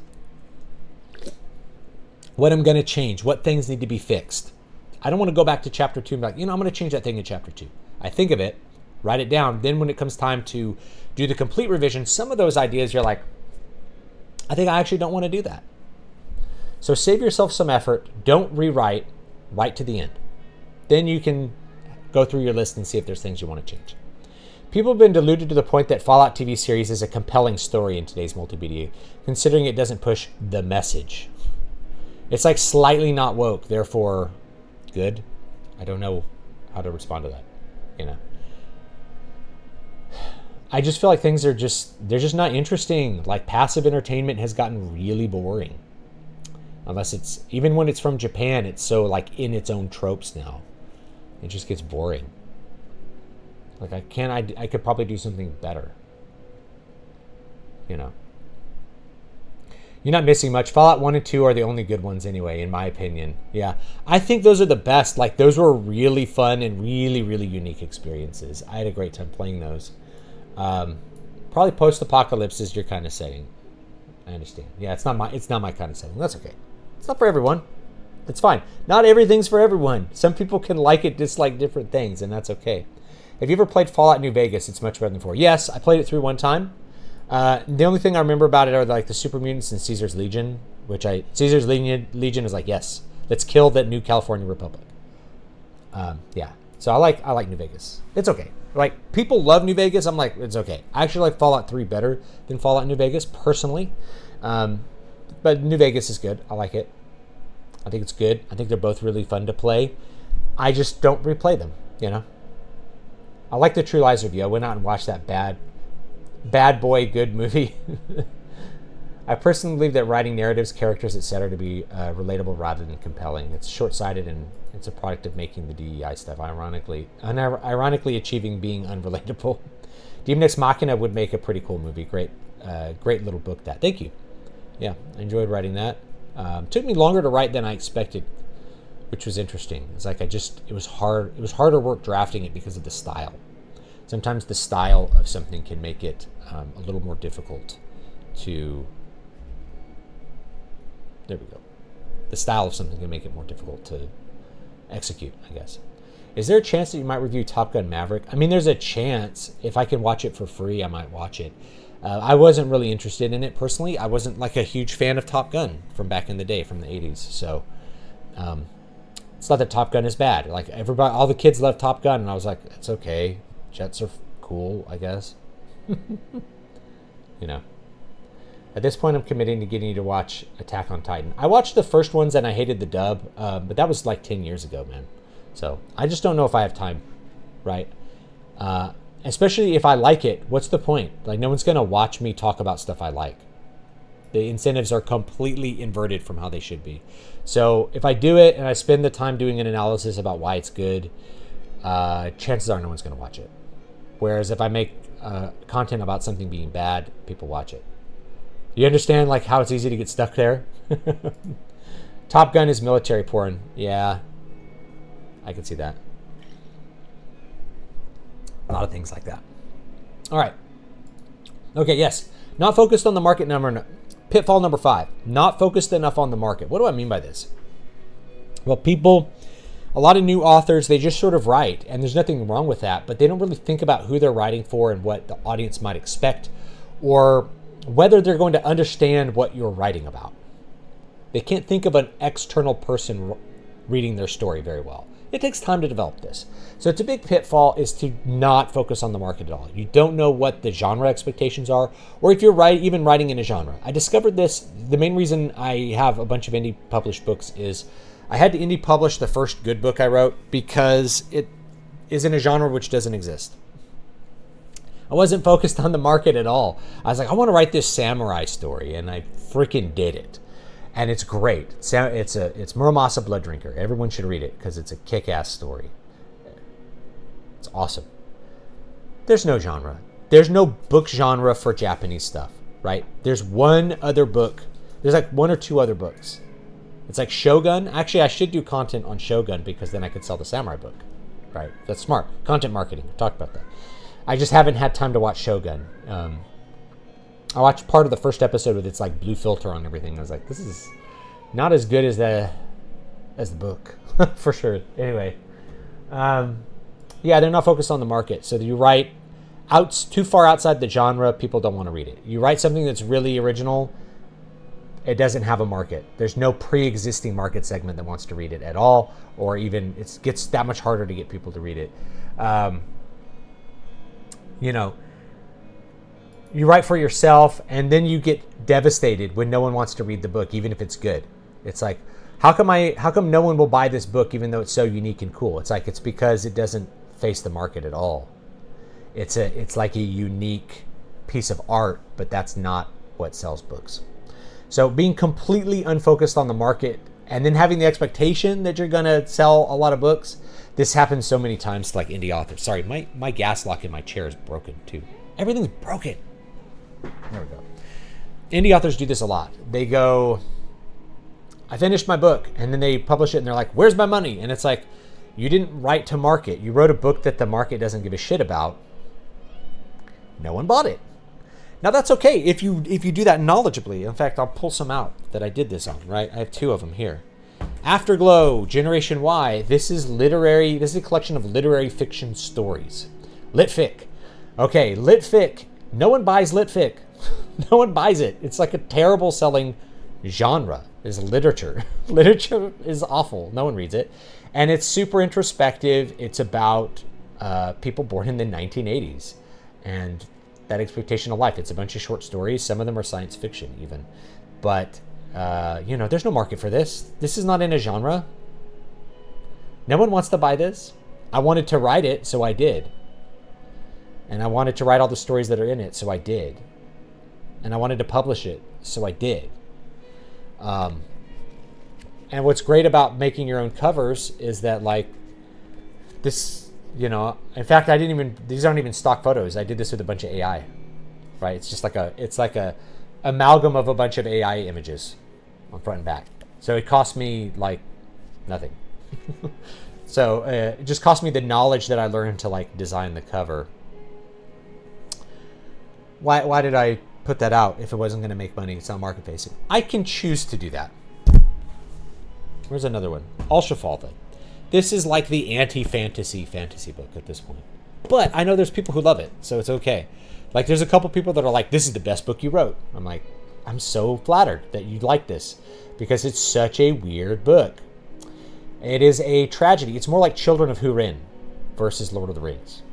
what I'm going to change, what things need to be fixed. I don't want to go back to chapter 2 and be like, I'm going to change that thing in chapter 2. I think of it, write it down. Then when it comes time to do the complete revision, some of those ideas you're like, I think I actually don't want to do that. So save yourself some effort. Don't rewrite. Write to the end. Then you can go through your list and see if there's things you want to change. People have been deluded to the point that Fallout TV series is a compelling story in today's multimedia, considering it doesn't push the message. It's like slightly not woke, therefore good. I don't know how to respond to that, I just feel like things are they're just not interesting. Like passive entertainment has gotten really boring. Unless even when it's from Japan, it's so like in its own tropes now. It just gets boring. Like I could probably do something better. You're not missing much. Fallout 1 and 2 are the only good ones anyway, in my opinion. Yeah, I think those are the best. Like those were really fun and really, really unique experiences. I had a great time playing those. Probably post-apocalypse is your kind of setting. I understand. Yeah, it's not my kind of setting. That's okay. It's not for everyone. It's fine. Not everything's for everyone. Some people can dislike different things, and that's okay. Have you ever played Fallout New Vegas? It's much better than 4. Yes, I played it through one time. The only thing I remember about it are like the Super Mutants and Caesar's Legion, Caesar's Legion is like, yes, let's kill the New California Republic. Yeah. So I like New Vegas. It's okay. Like, people love New Vegas. I'm like, it's okay. I actually like Fallout 3 better than Fallout New Vegas, personally. But New Vegas is good. I like it. I think it's good. I think they're both really fun to play. I just don't replay them, you know? I like the True Lies review. I went out and watched that bad boy good movie. I personally believe that writing narratives, characters, etc. to be relatable rather than compelling. It's short-sighted and it's a product of making the DEI stuff, ironically achieving being unrelatable. Demon Ex Machina would make a pretty cool movie. Great little book that. Thank you. Yeah, I enjoyed writing that. Took me longer to write than I expected, which was interesting. It's like it was hard. It was harder work drafting it because of the style. Sometimes the style of something can make it a little more difficult to. There we go. The style of something can make it more difficult to execute, I guess. Is there a chance that you might review Top Gun Maverick? I mean, there's a chance. If I can watch it for free, I might watch it. I wasn't really interested in it personally. I wasn't like a huge fan of Top Gun from back in the day, from the 80s. So it's not that Top Gun is bad. Like, all the kids love Top Gun, and I was like, it's okay. Jets are cool, I guess. You know. At this point, I'm committing to getting you to watch Attack on Titan. I watched the first ones and I hated the dub, but that was like 10 years ago, man. So I just don't know if I have time, right? Especially if I like it, what's the point? Like, no one's going to watch me talk about stuff I like. The incentives are completely inverted from how they should be. So if I do it and I spend the time doing an analysis about why it's good, chances are no one's going to watch it. Whereas if I make content about something being bad, people watch it. You understand, like, how it's easy to get stuck there? Top Gun is military porn. Yeah, I can see that. A lot of things like that. All right. Okay, yes. Not focused on the market pitfall number 5. Not focused enough on the market. What do I mean by this? Well, a lot of new authors, they just sort of write, and there's nothing wrong with that, but they don't really think about who they're writing for and what the audience might expect, or whether they're going to understand what you're writing about. They can't think of an external person reading their story very well. It takes time to develop this. So it's a big pitfall is to not focus on the market at all. You don't know what the genre expectations are, or if you're even writing in a genre. I discovered this, the main reason I have a bunch of indie published books is I had to indie publish the first good book I wrote because it is in a genre which doesn't exist. I wasn't focused on the market at all. I was like, I want to write this samurai story, and I freaking did it. And it's great. It's Muramasa Blood Drinker. Everyone should read it because it's a kick-ass story. It's awesome. There's no genre. There's no book genre for Japanese stuff, right? There's one other book. There's like one or two other books. It's like Shogun. Actually, I should do content on Shogun because then I could sell the samurai book, right? That's smart. Content marketing. I talked about that. I just haven't had time to watch Shogun. I watched part of the first episode with its like blue filter on everything. I was like, this is not as good as the book, for sure. Anyway, yeah, they're not focused on the market. So you write too far outside the genre, people don't want to read it. You write something that's really original, it doesn't have a market. There's no pre-existing market segment that wants to read it at all, or even it gets that much harder to get people to read it. You know, you write for yourself and then you get devastated when no one wants to read the book, even if it's good. It's like, how come no one will buy this book even though it's so unique and cool? It's like, it's because it doesn't face the market at all. It's like a unique piece of art, but that's not what sells books. So being completely unfocused on the market and then having the expectation that you're gonna sell a lot of books, this happens so many times to like indie authors. Sorry, my gas lock in my chair is broken too. Everything's broken. There we go. Indie authors do this a lot. They go, I finished my book, and then they publish it and they're like, where's my money? And it's like, you didn't write to market. You wrote a book that the market doesn't give a shit about. No one bought it. Now that's okay if you do that knowledgeably. In fact, I'll pull some out that I did this on, right? I have two of them here. Afterglow, Generation Y. This is a collection of literary fiction stories. Litfic. Okay, Litfic. No one buys Litfic. No one buys it. It's like a terrible selling genre is literature. Literature is awful. No one reads it. And it's super introspective. It's about people born in the 1980s and that expectation of life. It's a bunch of short stories. Some of them are science fiction even. But, there's no market for this. This is not in a genre. No one wants to buy this. I wanted to write it, so I did. And I wanted to write all the stories that are in it, so I did. And I wanted to publish it, so I did. And what's great about making your own covers is that, like, this, in fact, these aren't even stock photos. I did this with a bunch of AI, right? It's just like a amalgam of a bunch of AI images on front and back. So it cost me, like, nothing. So it just cost me the knowledge that I learned to, like, design the cover. Why did I put that out if it wasn't going to make money? It's not market facing. I can choose to do that. Where's another one? Alshafalda. This is like the anti-fantasy book at this point. But I know there's people who love it, so it's okay. Like, there's a couple people that are like, this is the best book you wrote. I'm like, I'm so flattered that you like this because it's such a weird book. It is a tragedy. It's more like Children of Hurin versus Lord of the Rings.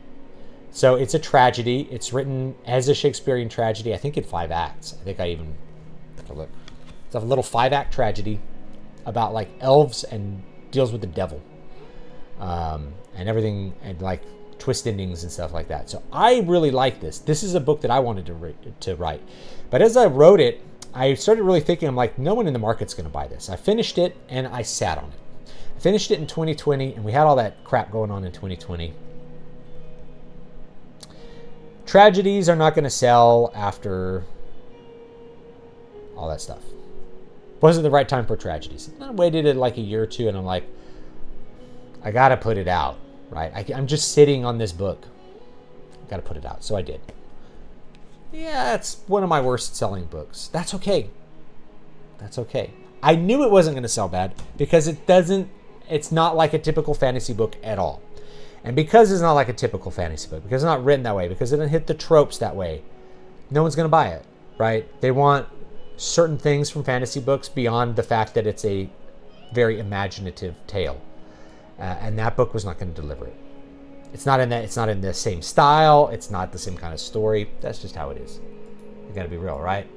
So it's a tragedy. It's written as a Shakespearean tragedy, I think in 5 acts. I think I even have to look. It's a little 5-act tragedy about, like, elves and deals with the devil. And everything, and, like, twist endings and stuff like that. So I really like this. This is a book that I wanted to write. But as I wrote it, I started really thinking, I'm like, no one in the market's going to buy this. I finished it and I sat on it. I finished it in 2020 and we had all that crap going on in 2020. Tragedies are not going to sell after all that stuff. Wasn't the right time for tragedies. I waited like a year or two and I'm like, I got to put it out, right? I'm just sitting on this book. I got to put it out. So I did. Yeah, it's one of my worst selling books. That's okay. That's okay. I knew it wasn't going to sell bad because it's not like a typical fantasy book at all. And because it's not like a typical fantasy book, because it's not written that way, because it doesn't hit the tropes that way, no one's going to buy it, right? They want certain things from fantasy books beyond the fact that it's a very imaginative tale. And that book was not going to deliver it. It's not in the same style. It's not the same kind of story. That's just how it is. You got to be real, right?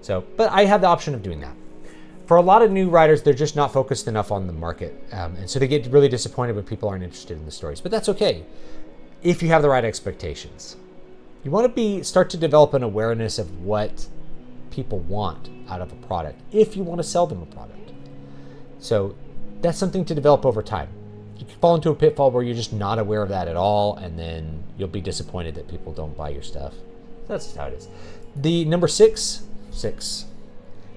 So, but I have the option of doing that. For a lot of new writers, they're just not focused enough on the market. And so they get really disappointed when people aren't interested in the stories. But that's okay if you have the right expectations. You want to start to develop an awareness of what people want out of a product if you want to sell them a product. So that's something to develop over time. You can fall into a pitfall where you're just not aware of that at all, and then you'll be disappointed that people don't buy your stuff. That's just how it is. The number six,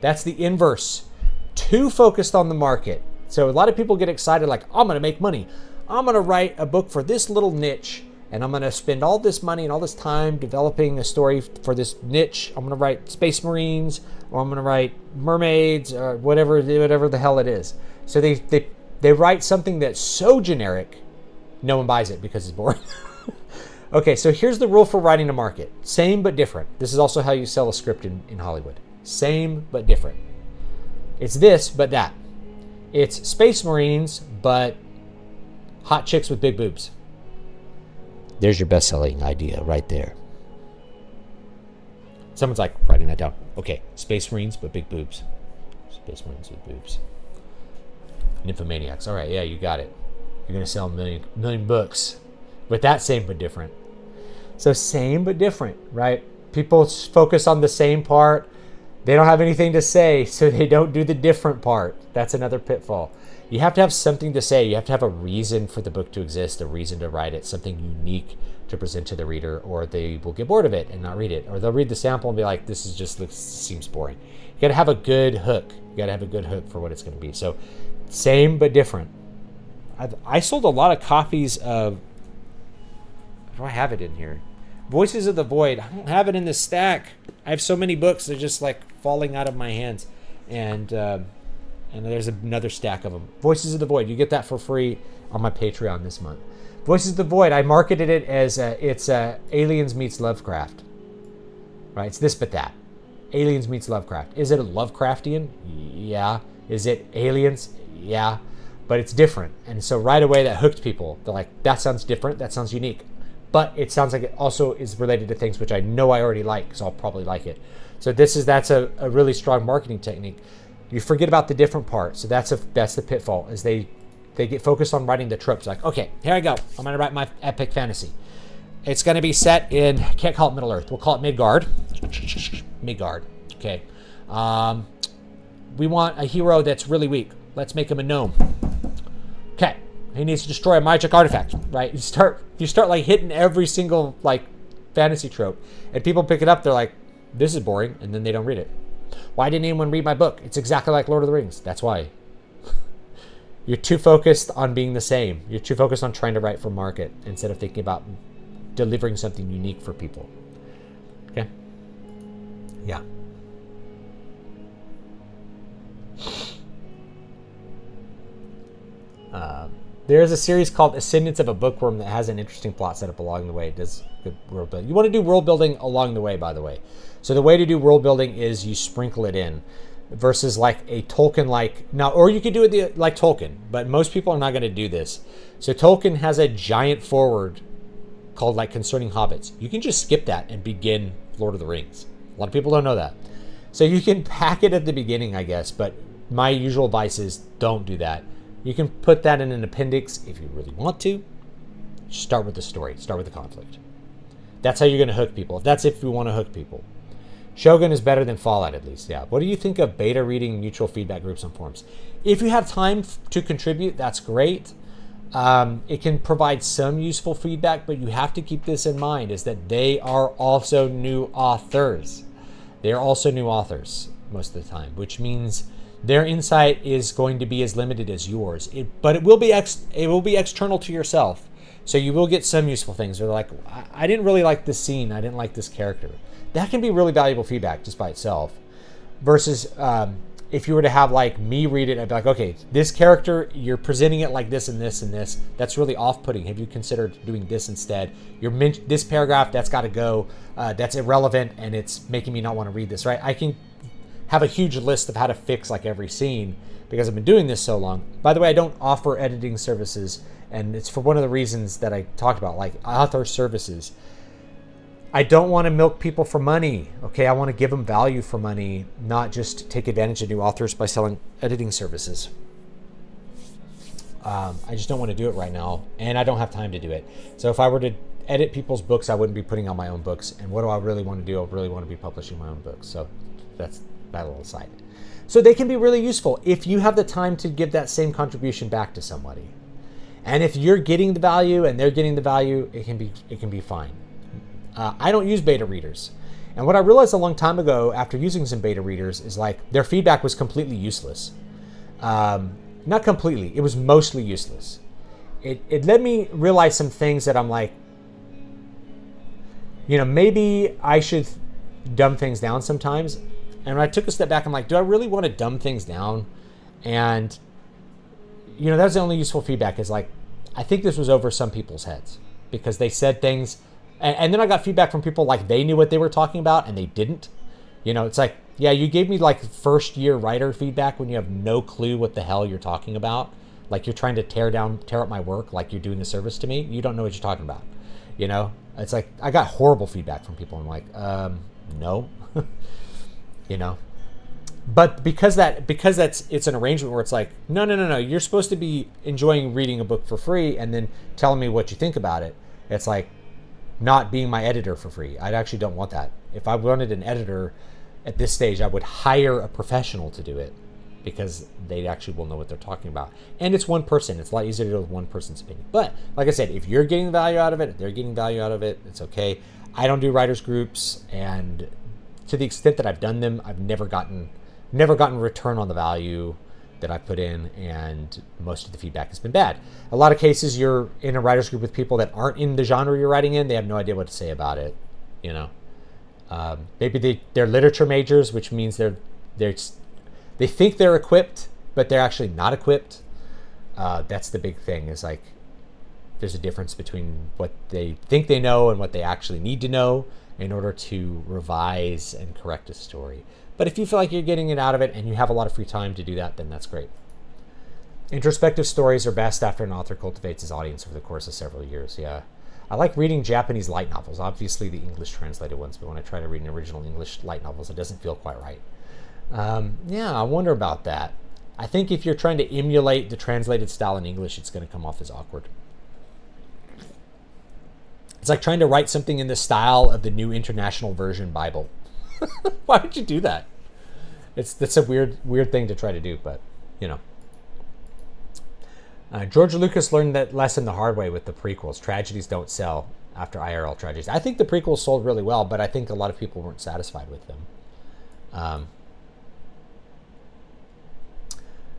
that's the inverse. Too focused on the market. So a lot of people get excited like, I'm going to make money. I'm going to write a book for this little niche, and I'm going to spend all this money and all this time developing a story for this niche. I'm going to write Space Marines, or I'm going to write mermaids, or whatever the hell it is. So they write something that's so generic, no one buys it because it's boring. Okay, so here's the rule for writing a market. Same but different. This is also how you sell a script in Hollywood. Same but different. It's this but that. It's Space Marines but hot chicks with big boobs. There's your best-selling idea right there. Someone's like writing that down. Okay, Space Marines but big boobs. Space Marines with boobs. Nymphomaniacs. All right, yeah, you got it. You're going to sell a million books. With that same but different. So same but different, right? People focus on the same part. They don't have anything to say, so they don't do the different part. That's another pitfall. You have to have something to say. You have to have a reason for the book to exist, a reason to write it, something unique to present to the reader, or they will get bored of it and not read it. Or they'll read the sample and be like, this seems boring. You got to have a good hook. You got to have a good hook for what it's going to be. So same but different. I sold a lot of copies of, do I have it in here? Voices of the Void. I don't have it in the stack. I have so many books, they're just like falling out of my hands. And there's another stack of them. Voices of the Void. You get that for free on my Patreon this month. Voices of the Void. I marketed it as it's Aliens meets Lovecraft. right? It's this but that. Aliens meets Lovecraft. Is it a Lovecraftian? Yeah. Is it aliens? Yeah. But it's different. And so right away that hooked people. They're like, that sounds different. That sounds unique. But it sounds like it also is related to things which I know I already like, so I'll probably like it. So that's a really strong marketing technique. You forget about the different parts. So that's the pitfall, is they get focused on writing the tropes. Like, okay, here I go. I'm going to write my epic fantasy. It's going to be set in, can't call it Middle Earth. We'll call it Midgard. Midgard. Okay. We want a hero that's really weak. Let's make him a gnome. Okay. He needs to destroy a magic artifact, right? You start like hitting every single like fantasy trope, and people pick it up. They're like, this is boring, and then they don't read it. Why didn't anyone read my book? It's exactly like Lord of the Rings. That's why. You're too focused on being the same. You're too focused on trying to write for market instead of thinking about delivering something unique for people. Okay? Yeah. There's a series called Ascendance of a Bookworm that has an interesting plot setup along the way. It does good world building. You want to do world building along the way, by the way. So the way to do world building is you sprinkle it in versus like a Tolkien-like. Now, or you could do it like Tolkien, but most people are not going to do this. So Tolkien has a giant forward called like Concerning Hobbits. You can just skip that and begin Lord of the Rings. A lot of people don't know that. So you can pack it at the beginning, I guess, but my usual advice is don't do that. You can put that in an appendix if you really want to. Start with the story. Start with the conflict. That's how you're going to hook people. That's if you want to hook people. Shogun is better than Fallout, at least. Yeah. What do you think of beta reading mutual feedback groups and forums? If you have time to contribute, that's great. It can provide some useful feedback, but you have to keep this in mind, is that they are also new authors. They're also new authors most of the time, which means their insight is going to be as limited as yours. But it will be external to yourself. So you will get some useful things. They're like, I didn't really like this scene. I didn't like this character. That can be really valuable feedback just by itself. Versus if you were to have like me read it, I'd be like, okay, this character, you're presenting it like this and this and this. That's really off-putting. Have you considered doing this instead? This paragraph, that's got to go. That's irrelevant, and it's making me not want to read this, right? I can have a huge list of how to fix like every scene because I've been doing this so long. By the way, I don't offer editing services, and it's for one of the reasons that I talked about, like author services. I don't want to milk people for money, okay? I want to give them value for money, not just take advantage of new authors by selling editing services. I just don't want to do it right now, and I don't have time to do it. So if I were to edit people's books, I wouldn't be putting out my own books. And what do I really want to do? I really want to be publishing my own books. So that's that little aside. So they can be really useful if you have the time to give that same contribution back to somebody. And if you're getting the value and they're getting the value, it can be fine. I don't use beta readers. And what I realized a long time ago after using some beta readers is like their feedback was completely useless. Not completely, it was mostly useless. It led me realize some things that I'm like, maybe I should dumb things down sometimes. And when I took a step back, I'm like, do I really want to dumb things down? And, that was the only useful feedback is like, I think this was over some people's heads because they said things. And then I got feedback from people like they knew what they were talking about and they didn't. It's like, yeah, you gave me like first year writer feedback when you have no clue what the hell you're talking about. Like you're trying to tear up my work like you're doing a service to me. You don't know what you're talking about. It's like I got horrible feedback from people. I'm like, no. But because it's an arrangement where it's like, no, you're supposed to be enjoying reading a book for free and then telling me what you think about it. It's like not being my editor for free. I actually don't want that. If I wanted an editor at this stage, I would hire a professional to do it because they actually will know what they're talking about. And it's one person. It's a lot easier to do with one person's opinion. But like I said, if you're getting value out of it, if they're getting value out of it, it's okay. I don't do writers groups, and to the extent that I've done them, I've never gotten return on the value that I put in, and most of the feedback has been bad. A lot of cases, you're in a writers group with people that aren't in the genre you're writing in. They have no idea what to say about it. Maybe they're literature majors, which means they think they're equipped, but they're actually not equipped. That's the big thing. Is like there's a difference between what they think they know and what they actually need to know. in order to revise and correct a story. But if you feel like you're getting it out of it and you have a lot of free time to do that, then that's great. Introspective stories are best after an author cultivates his audience over the course of several years. Yeah. I like reading Japanese light novels, obviously the English translated ones, but when I try to read an original English light novels, it doesn't feel quite right. Yeah, I wonder about that. I think if you're trying to emulate the translated style in English, it's going to come off as awkward. It's like trying to write something in the style of the New International Version Bible. Why would you do that? That's a weird thing to try to do, but you know. George Lucas learned that lesson the hard way with the prequels. Tragedies don't sell after IRL tragedies. I think the prequels sold really well, but I think a lot of people weren't satisfied with them.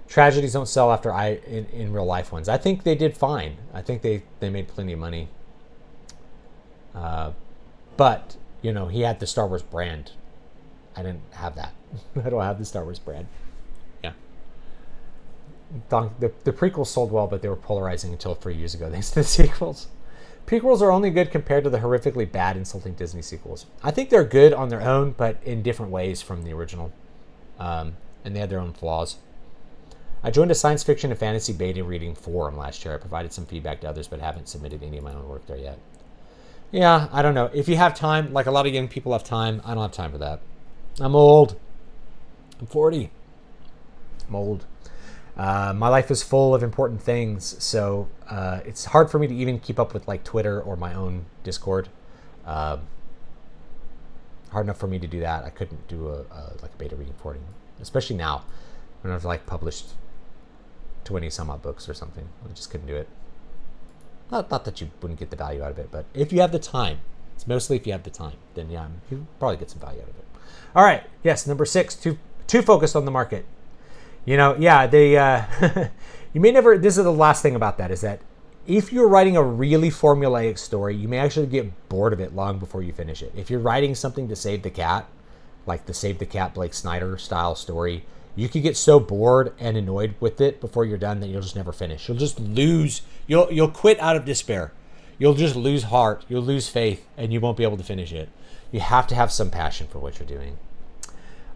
Tragedies don't sell after in real life ones. I think they did fine. I think they made plenty of money. But, you know, he had the Star Wars brand. I didn't have that. I don't have the Star Wars brand. Yeah. The prequels sold well, but they were polarizing until 3 years ago thanks to the sequels. Prequels are only good compared to the horrifically bad, insulting Disney sequels. I think they're good on their own, but in different ways from the original. And they had their own flaws. I joined a science fiction and fantasy beta reading forum last year. I provided some feedback to others, but haven't submitted any of my own work there yet. Yeah, I don't know. If you have time, like a lot of young people have time, I don't have time for that. I'm old. I'm 40. I'm old. My life is full of important things, so it's hard for me to even keep up with like Twitter or my own Discord. Hard enough for me to do that. I couldn't do a beta reading for it, especially now when I've like published 20 some odd books or something. I just couldn't do it. Not that you wouldn't get the value out of it, but if you have the time, it's mostly if you have the time, then yeah, you probably get some value out of it. All right, yes, number 6, too focused on the market. You know, yeah, they you may never. This is the last thing about that is that if you're writing a really formulaic story, you may actually get bored of it long before you finish it. If you're writing something to save the cat, like the Save the Cat Blake Snyder style story, you could get so bored and annoyed with it before you're done that you'll just never finish. You'll just lose. You'll quit out of despair. You'll just lose heart. You'll lose faith, and you won't be able to finish it. You have to have some passion for what you're doing.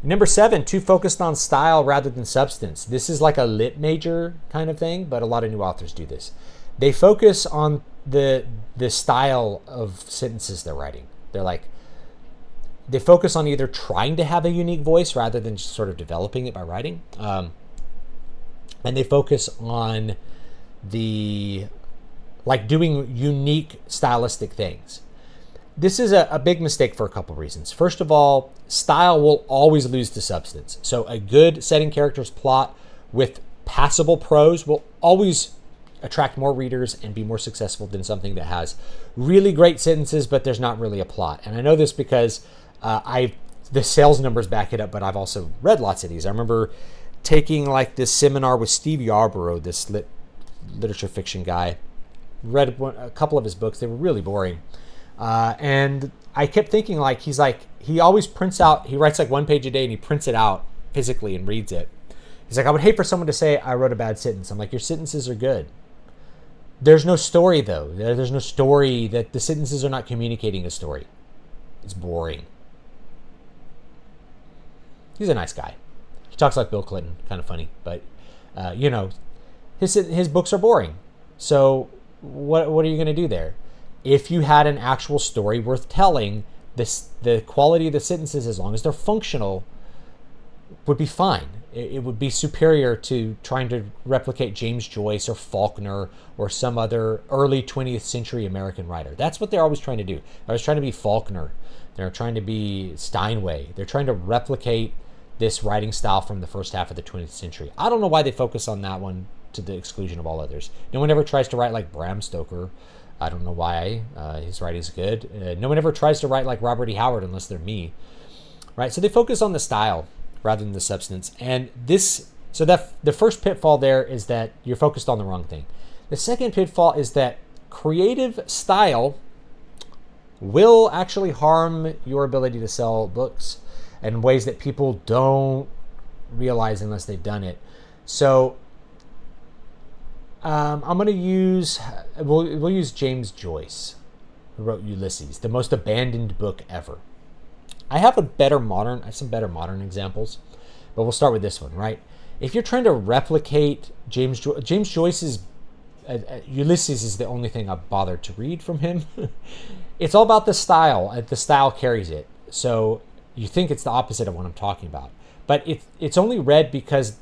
Number 7, too focused on style rather than substance. This is like a lit major kind of thing, but a lot of new authors do this. They focus on the style of sentences they're writing. They focus on either trying to have a unique voice rather than just sort of developing it by writing. And they focus on doing unique stylistic things. This is a big mistake for a couple reasons. First of all, style will always lose to substance. So a good setting characters plot with passable prose will always attract more readers and be more successful than something that has really great sentences, but there's not really a plot. And I know this because the sales numbers back it up, but I've also read lots of these. I remember taking like this seminar with Steve Yarborough, this literature fiction guy. Read a couple of his books. They were really boring. And I kept thinking he always prints out, he writes like 1 page a day and he prints it out physically and reads it. He's like, I would hate for someone to say I wrote a bad sentence. I'm like, your sentences are good. There's no story though. There's no story, that the sentences are not communicating a story. It's boring. He's a nice guy. He talks like Bill Clinton, kind of funny, but his books are boring. So what are you going to do there? If you had an actual story worth telling, the quality of the sentences, as long as they're functional, would be fine. It would be superior to trying to replicate James Joyce or Faulkner or some other early 20th century American writer. That's what they're always trying to do. They're always trying to be Faulkner. They're trying to be Steinway. They're trying to replicate this writing style from the first half of the 20th century. I don't know why they focus on that one to the exclusion of all others. No one ever tries to write like Bram Stoker. I don't know why. His writing's good. No one ever tries to write like Robert E. Howard unless they're me. Right? So they focus on the style rather than the substance. And the first pitfall there is that you're focused on the wrong thing. The second pitfall is that creative style will actually harm your ability to sell books in ways that people don't realize unless they've done it. So I'm going to use, we'll use James Joyce. who wrote Ulysses, the most abandoned book ever. I have some better modern examples, but we'll start with this one, right? If you're trying to replicate James Joyce's Ulysses is the only thing I've bothered to read from him. It's all about the style, and the style carries it. So you think it's the opposite of what I'm talking about. But it's only read because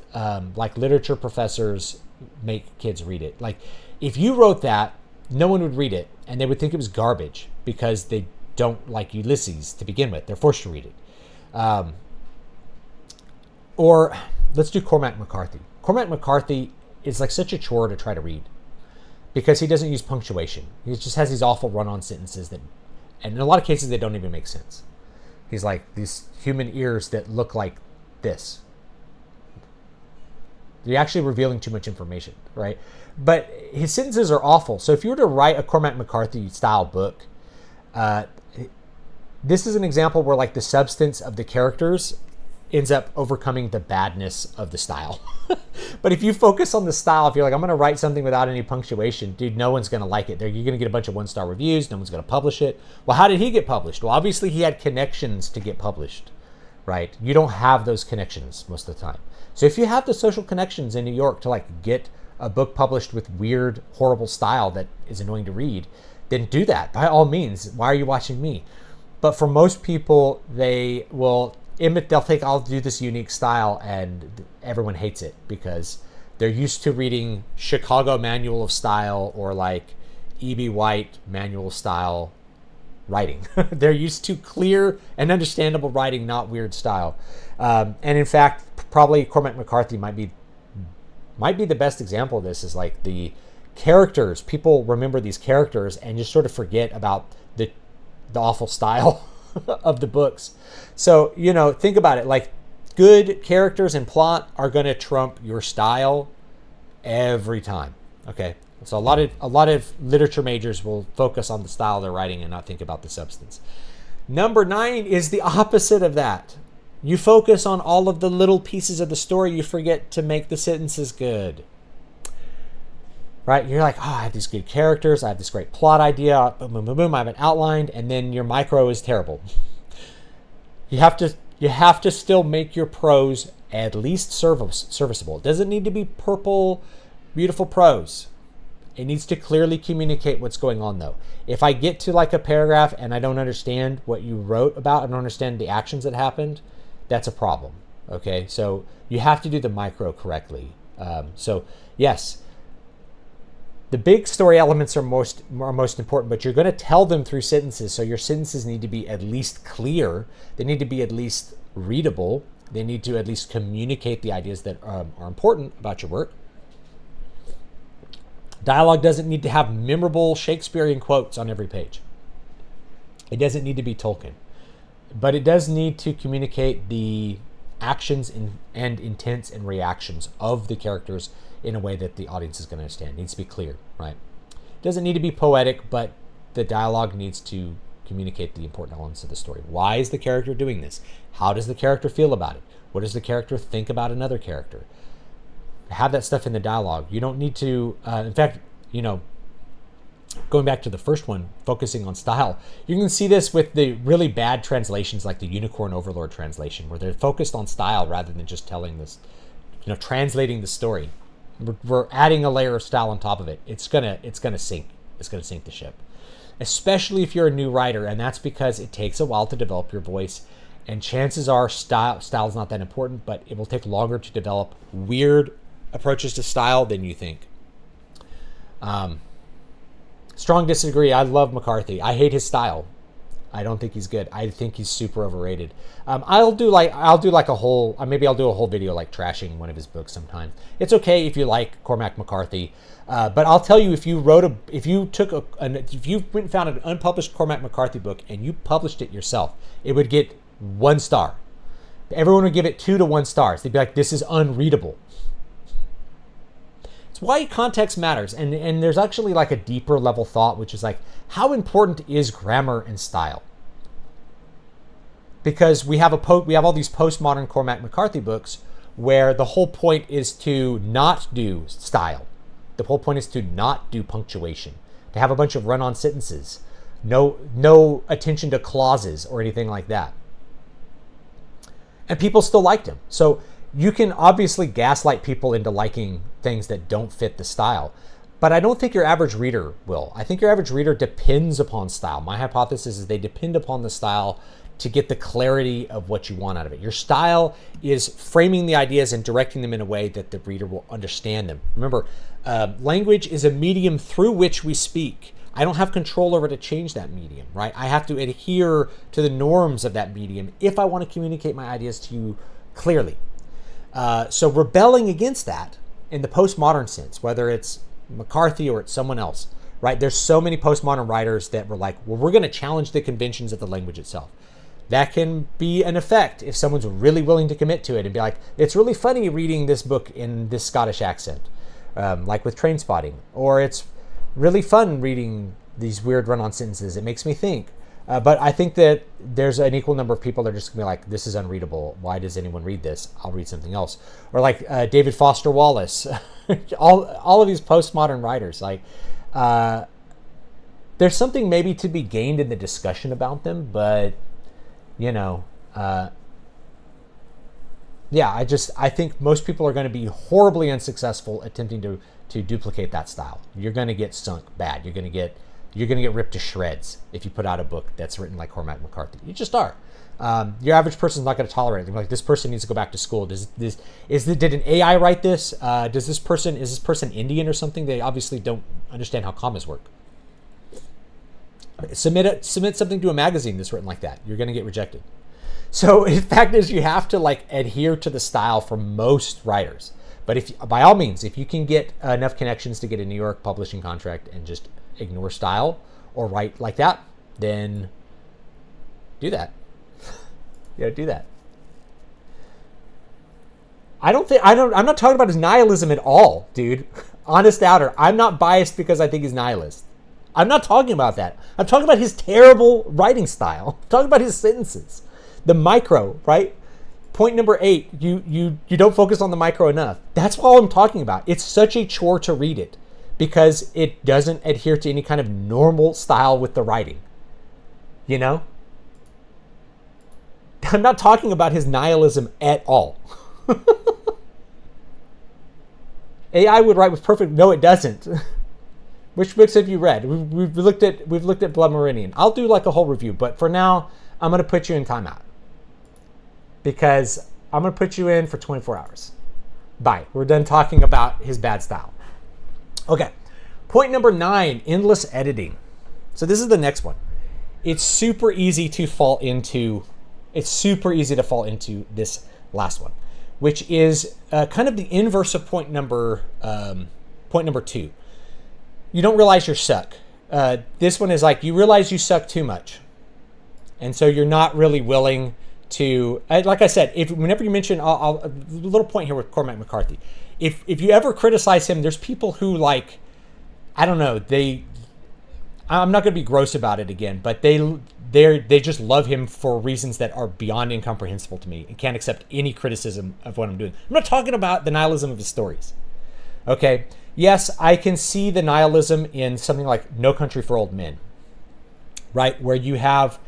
like literature professors make kids read it. Like if you wrote that, no one would read it, and they would think it was garbage because they don't like Ulysses to begin with. They're forced to read it. Or let's do Cormac McCarthy. Cormac McCarthy is like such a chore to try to read because he doesn't use punctuation. He just has these awful run-on sentences that, and in a lot of cases, they don't even make sense. He's like these human ears that look like this. You're actually revealing too much information, right? But his sentences are awful. So if you were to write a Cormac McCarthy style book, this is an example where like the substance of the characters ends up overcoming the badness of the style. But if you focus on the style, if you're like, I'm going to write something without any punctuation, dude, no one's going to like it. You're going to get a bunch of 1-star reviews. No one's going to publish it. Well, how did he get published? Well, obviously he had connections to get published, right? You don't have those connections most of the time. So if you have the social connections in New York to like get a book published with weird, horrible style that is annoying to read, then do that by all means. Why are you watching me? But for most people, they'll think I'll do this unique style, and everyone hates it because they're used to reading Chicago Manual of Style or like E.B. White Manual of Style writing. They're used to clear and understandable writing, not weird style. And in fact, probably Cormac McCarthy might be the best example of this. Is like the characters. People remember these characters and just sort of forget about the awful style of the books. So, think about it. Like, good characters and plot are going to trump your style every time. Okay, so a lot of literature majors will focus on the style they're writing and not think about the substance. Number 9 is the opposite of that. You focus on all of the little pieces of the story. You forget to make the sentences good. Right? You're like, I have these good characters. I have this great plot idea. Boom, boom, boom, boom. I have it outlined, and then your micro is terrible. You have to still make your prose at least serviceable. It doesn't need to be purple, beautiful prose. It needs to clearly communicate what's going on, though. If I get to like a paragraph and I don't understand what you wrote about, I don't understand the actions that happened, that's a problem. Okay, so you have to do the micro correctly. So yes. The big story elements are most important, but you're going to tell them through sentences. So your sentences need to be at least clear. They need to be at least readable. They need to at least communicate the ideas that are important about your work. Dialogue doesn't need to have memorable Shakespearean quotes on every page. It doesn't need to be Tolkien. But it does need to communicate the actions and intents and reactions of the characters in a way that the audience is going to understand. It needs to be clear, right? It doesn't need to be poetic, but the dialogue needs to communicate the important elements of the story. Why is the character doing this? How does the character feel about it? What does the character think about another character? Have that stuff in the dialogue. You don't need to, in fact, going back to the first one, focusing on style, you can see this with the really bad translations like the Unicorn Overlord translation, where they're focused on style rather than just telling this, translating the story. We're adding a layer of style on top of it. It's gonna sink. It's gonna sink the ship, especially if you're a new writer, and that's because it takes a while to develop your voice. And chances are, style is not that important, but it will take longer to develop weird approaches to style than you think. Strong disagree. I love McCarthy. I hate his style. I don't think he's good. I think he's super overrated. I'll do a whole video like trashing one of his books sometime. It's okay if you like Cormac McCarthy, but I'll tell you, if you went and found an unpublished Cormac McCarthy book and you published it yourself, it would get 1 star. Everyone would give it 2 to 1 stars. They'd be like, this is unreadable. It's why context matters, and there's actually like a deeper level thought, which is like, how important is grammar and style? Because we have all these postmodern Cormac McCarthy books where the whole point is to not do style. The whole point is to not do punctuation, to have a bunch of run-on sentences. no attention to clauses or anything like that. And people still liked him. So you can obviously gaslight people into liking things that don't fit the style. But I don't think your average reader will. I think your average reader depends upon style. My hypothesis is they depend upon the style to get the clarity of what you want out of it. Your style is framing the ideas and directing them in a way that the reader will understand them. Remember, language is a medium through which we speak. I don't have control over to change that medium, right? I have to adhere to the norms of that medium if I want to communicate my ideas to you clearly. So rebelling against that in the postmodern sense, whether it's McCarthy or it's someone else, right? There's so many postmodern writers that were like, well, we're going to challenge the conventions of the language itself. That can be an effect if someone's really willing to commit to it and be like, it's really funny reading this book in this Scottish accent, like with Train Spotting, or it's really fun reading these weird run-on sentences. It makes me think. But I think that there's an equal number of people that are just going to be like, this is unreadable. Why does anyone read this? I'll read something else. Or like David Foster Wallace, all of these postmodern writers. Like, there's something maybe to be gained in the discussion about them, but I think most people are going to be horribly unsuccessful attempting to duplicate that style. You're going to get sunk bad. You're going to get ripped to shreds if you put out a book that's written like Cormac McCarthy. You just are. Your average person's not going to tolerate it. They're like, this person needs to go back to school. Did an AI write this? Is this person Indian or something? They obviously don't understand how commas work. Submit something to a magazine that's written like that. You're going to get rejected. So in fact is you have to like adhere to the style for most writers. But by all means, if you can get enough connections to get a New York publishing contract and just ignore style or write like that, then do that. Do that. I'm not talking about his nihilism at all, dude. Honest outer. I'm not biased because I think he's nihilist. I'm not talking about that. I'm talking about his terrible writing style. I'm talking about his sentences. The micro, right? Point number 8, you don't focus on the micro enough. That's all I'm talking about. It's such a chore to read it because it doesn't adhere to any kind of normal style with the writing. I'm not talking about his nihilism at all. AI would write with perfect... No, it doesn't. Which books have you read? We've looked at Blood Meridian. I'll do like a whole review, but for now, I'm going to put you in timeout because I'm going to put you in for 24 hours. Bye. We're done talking about his bad style. Okay. Point number 9, endless editing. So this is the next one. It's super easy to fall into this last one, which is kind of the inverse of point number 2. You don't realize you suck. This one is like, you realize you suck too much. And so you're not really willing to, like I said, whenever you mention, a little point here with Cormac McCarthy. If you ever criticize him, there's people who like, I don't know, I'm not going to be gross about it again, but they just love him for reasons that are beyond incomprehensible to me and can't accept any criticism of what I'm doing. I'm not talking about the nihilism of his stories. Okay? Yes, I can see the nihilism in something like No Country for Old Men, right? Where you have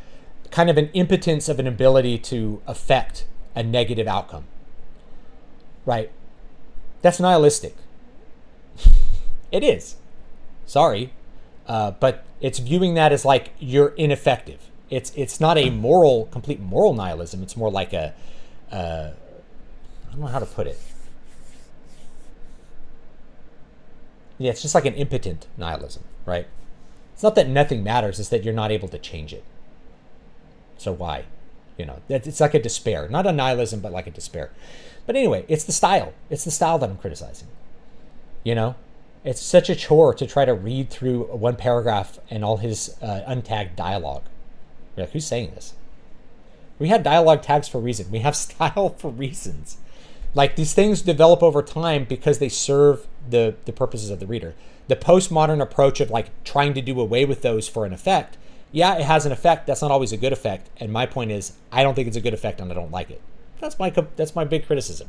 kind of an impotence of an ability to affect a negative outcome, right? That's nihilistic. It is. Sorry. But it's viewing that as like you're ineffective. It's not a complete moral nihilism. It's more like I don't know how to put it. Yeah, it's just like an impotent nihilism, right? It's not that nothing matters, it's that you're not able to change it. So why? It's like a despair. Not a nihilism, but like a despair. But anyway, it's the style. It's the style that I'm criticizing. It's such a chore to try to read through one paragraph and all his untagged dialogue. You're like, who's saying this? We have dialogue tags for a reason. We have style for reasons. Like, these things develop over time because they serve the purposes of the reader. The postmodern approach of like trying to do away with those for an effect, yeah, it has an effect. That's not always a good effect. And my point is, I don't think it's a good effect and I don't like it. That's my big criticism.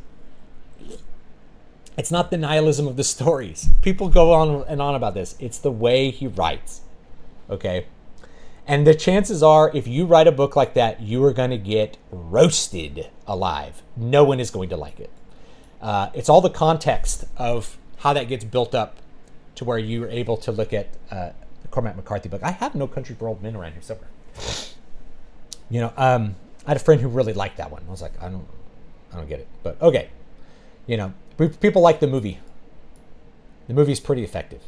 It's not the nihilism of the stories. People go on and on about this. It's the way he writes. Okay? And the chances are, if you write a book like that, you are going to get roasted alive. No one is going to like it. It's all the context of how that gets built up to where you're able to look at the Cormac McCarthy book. I have No Country for Old Men around here somewhere. I had a friend who really liked that one. I was like, I don't get it, but okay. People like the movie. The movie's pretty effective.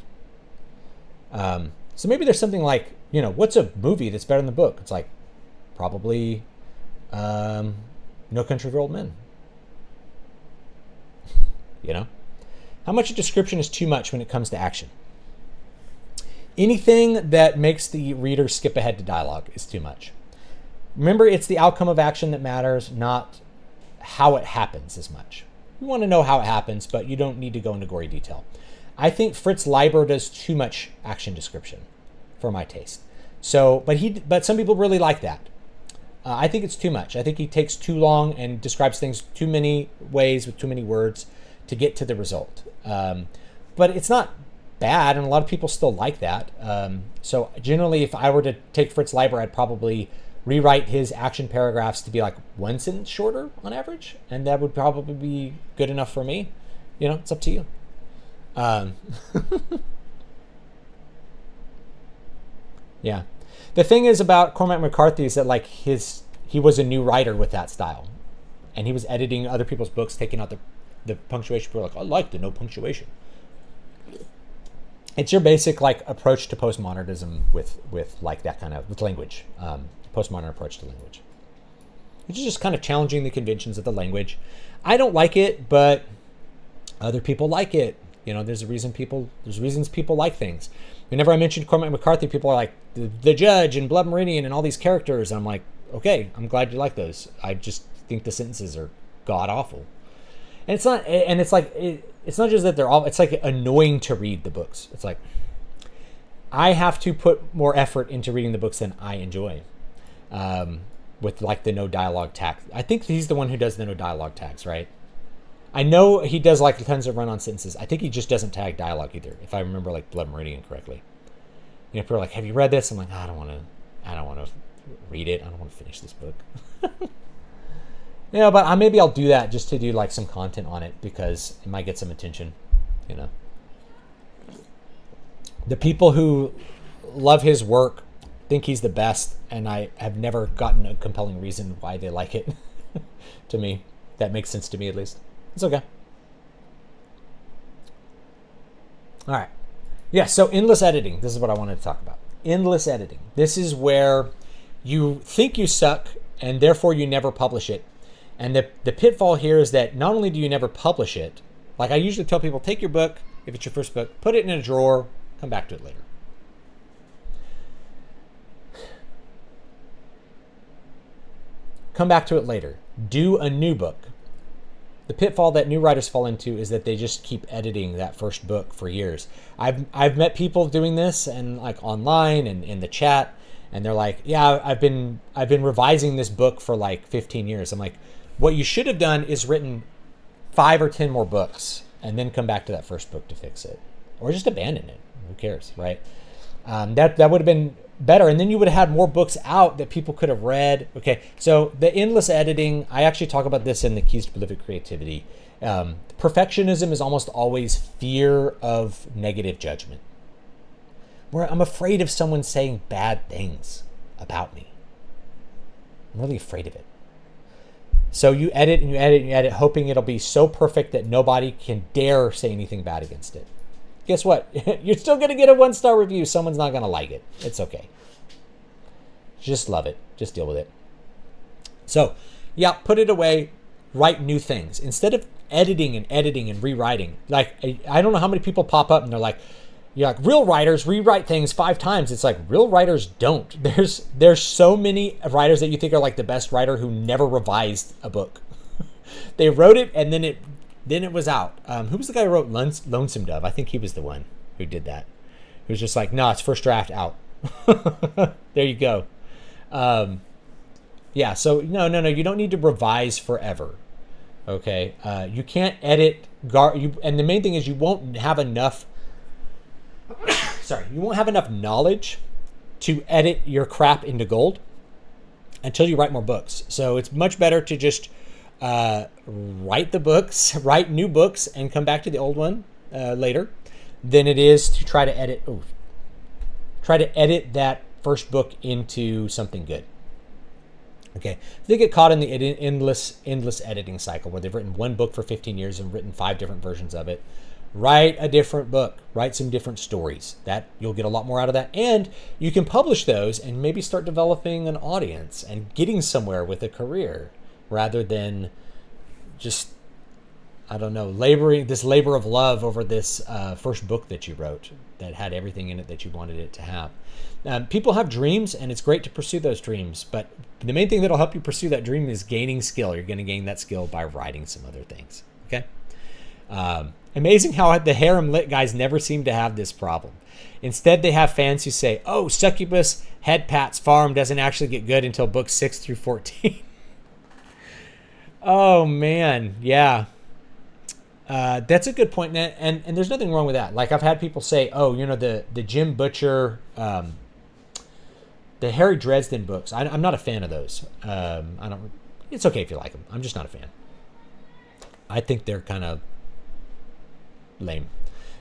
So maybe there's something like, what's a movie that's better than the book? It's like probably No Country for Old Men. How much a description is too much when it comes to action? Anything that makes the reader skip ahead to dialogue is too much. Remember, it's the outcome of action that matters, not how it happens as much. You want to know how it happens, but you don't need to go into gory detail. I think Fritz Leiber does too much action description for my taste. But some people really like that. I think it's too much. I think he takes too long and describes things too many ways with too many words to get to the result. But it's not bad, and a lot of people still like that. So generally, if I were to take Fritz Leiber, I'd probably rewrite his action paragraphs to be like 1 sentence shorter on average, and that would probably be good enough for me. It's up to you. Yeah. The thing is about Cormac McCarthy is that he was a new writer with that style, and he was editing other people's books, taking out the punctuation. People are like, I like the no punctuation. It's your basic approach to postmodernism with that kind of with language, postmodern approach to language, which is just kind of challenging the conventions of the language. I don't like it, but other people like it. There's reasons people like things. Whenever I mentioned Cormac McCarthy, people are like the Judge and Blood Meridian and all these characters. And I'm like, okay, I'm glad you like those. I just think the sentences are god awful. And it's not. And it's like it's not just that they're all. It's like annoying to read the books. It's like I have to put more effort into reading the books than I enjoy. With the no dialogue tag. I think he's the one who does the no dialogue tags, right? I know he does tons of run-on sentences. I think he just doesn't tag dialogue either, if I remember Blood Meridian correctly. People are like, "Have you read this?" I'm like, I don't want to read it. I don't want to finish this book. But maybe I'll do that just to do some content on it because it might get some attention. The people who love his work think he's the best, and I have never gotten a compelling reason why they like it. To me, that makes sense to me at least. It's okay. All right. Yeah, so endless editing. This is what I wanted to talk about. Endless editing. This is where you think you suck, and therefore you never publish it. And the pitfall here is that not only do you never publish it, I usually tell people, take your book, if it's your first book, put it in a drawer, come back to it later. Come back to it later. Do a new book. The pitfall that new writers fall into is that they just keep editing that first book for years. I've met people doing this and online and in the chat, and they're like, yeah, I've been revising this book for 15 years. I'm like, what you should have done is written 5 or 10 more books and then come back to that first book to fix it, or just abandon it. Who cares, right? That would have been better, and then you would have had more books out that people could have read. Okay, so the endless editing, I actually talk about this in the Keys to Prolific Creativity. Perfectionism is almost always fear of negative judgment, where I'm afraid of someone saying bad things about me. I'm really afraid of it. So you edit and you edit and you edit, hoping it'll be so perfect that nobody can dare say anything bad against it. Guess what? You're still going to get a 1-star review. Someone's not going to like it. It's okay. Just love it. Just deal with it. So, yeah, put it away. Write new things. Instead of editing and rewriting. I don't know how many people pop up and they're like, real writers rewrite things 5 times. It's like, real writers don't. There's so many writers that you think are the best writer who never revised a book. They wrote it and then it was out. Who was the guy who wrote Lonesome Dove? I think he was the one who did that. He was just like, no, it's first draft out. There you go. Yeah, so no, you don't need to revise forever. Okay, you can't edit. And the main thing is you won't have enough. You won't have enough knowledge to edit your crap into gold until you write more books. So it's much better to just write the books, write new books, and come back to the old one later, than it is to try to edit that first book into something good. Okay, they get caught in the endless editing cycle where they've written one book for 15 years and written 5 different versions of it. Write a different book, write some different stories. That you'll get a lot more out of that, and you can publish those and maybe start developing an audience and getting somewhere with a career, rather than just, I don't know, labor of love over this first book that you wrote that had everything in it that you wanted it to have. People have dreams, and it's great to pursue those dreams, but the main thing that'll help you pursue that dream is gaining skill. You're going to gain that skill by writing some other things. Okay. Amazing how the harem lit guys never seem to have this problem. Instead, they have fans who say, "Oh, Succubus Head Pat's farm doesn't actually get good until books 6 through 14." Oh man, yeah. That's a good point, and there's nothing wrong with that. Like, I've had people say, "Oh, the Jim Butcher, the Harry Dresden books. I'm not a fan of those. I don't. It's okay if you like them. I'm just not a fan. I think they're kind of lame.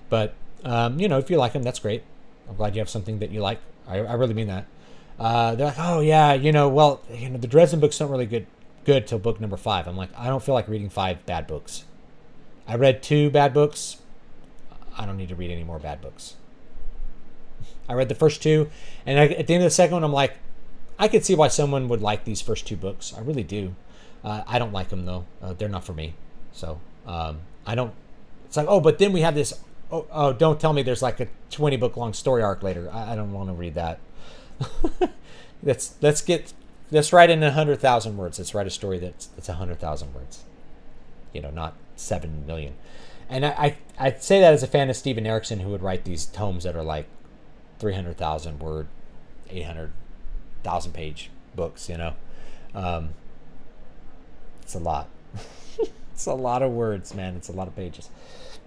But if you like them, that's great. I'm glad you have something that you like. I really mean that. They're like, "Oh yeah, the Dresden books don't really good till book number 5." I'm like, I don't feel like reading 5 bad books. I read 2 bad books. I don't need to read any more bad books. I read the first 2, and at the end of the second one, I'm like, I could see why someone would like these first 2 books. I really do. I don't like them though. They're not for me. So I don't. It's like, oh, but then we have this. Oh, don't tell me there's like a 20 book long story arc later. I don't want to read that. Let's write in 100,000 words. Let's write a story that's 100,000 words. Not 7 million. And I say that as a fan of Steven Erikson, who would write these tomes that are like 300,000 word, 800,000 page books. It's a lot. It's a lot of words, man. It's a lot of pages.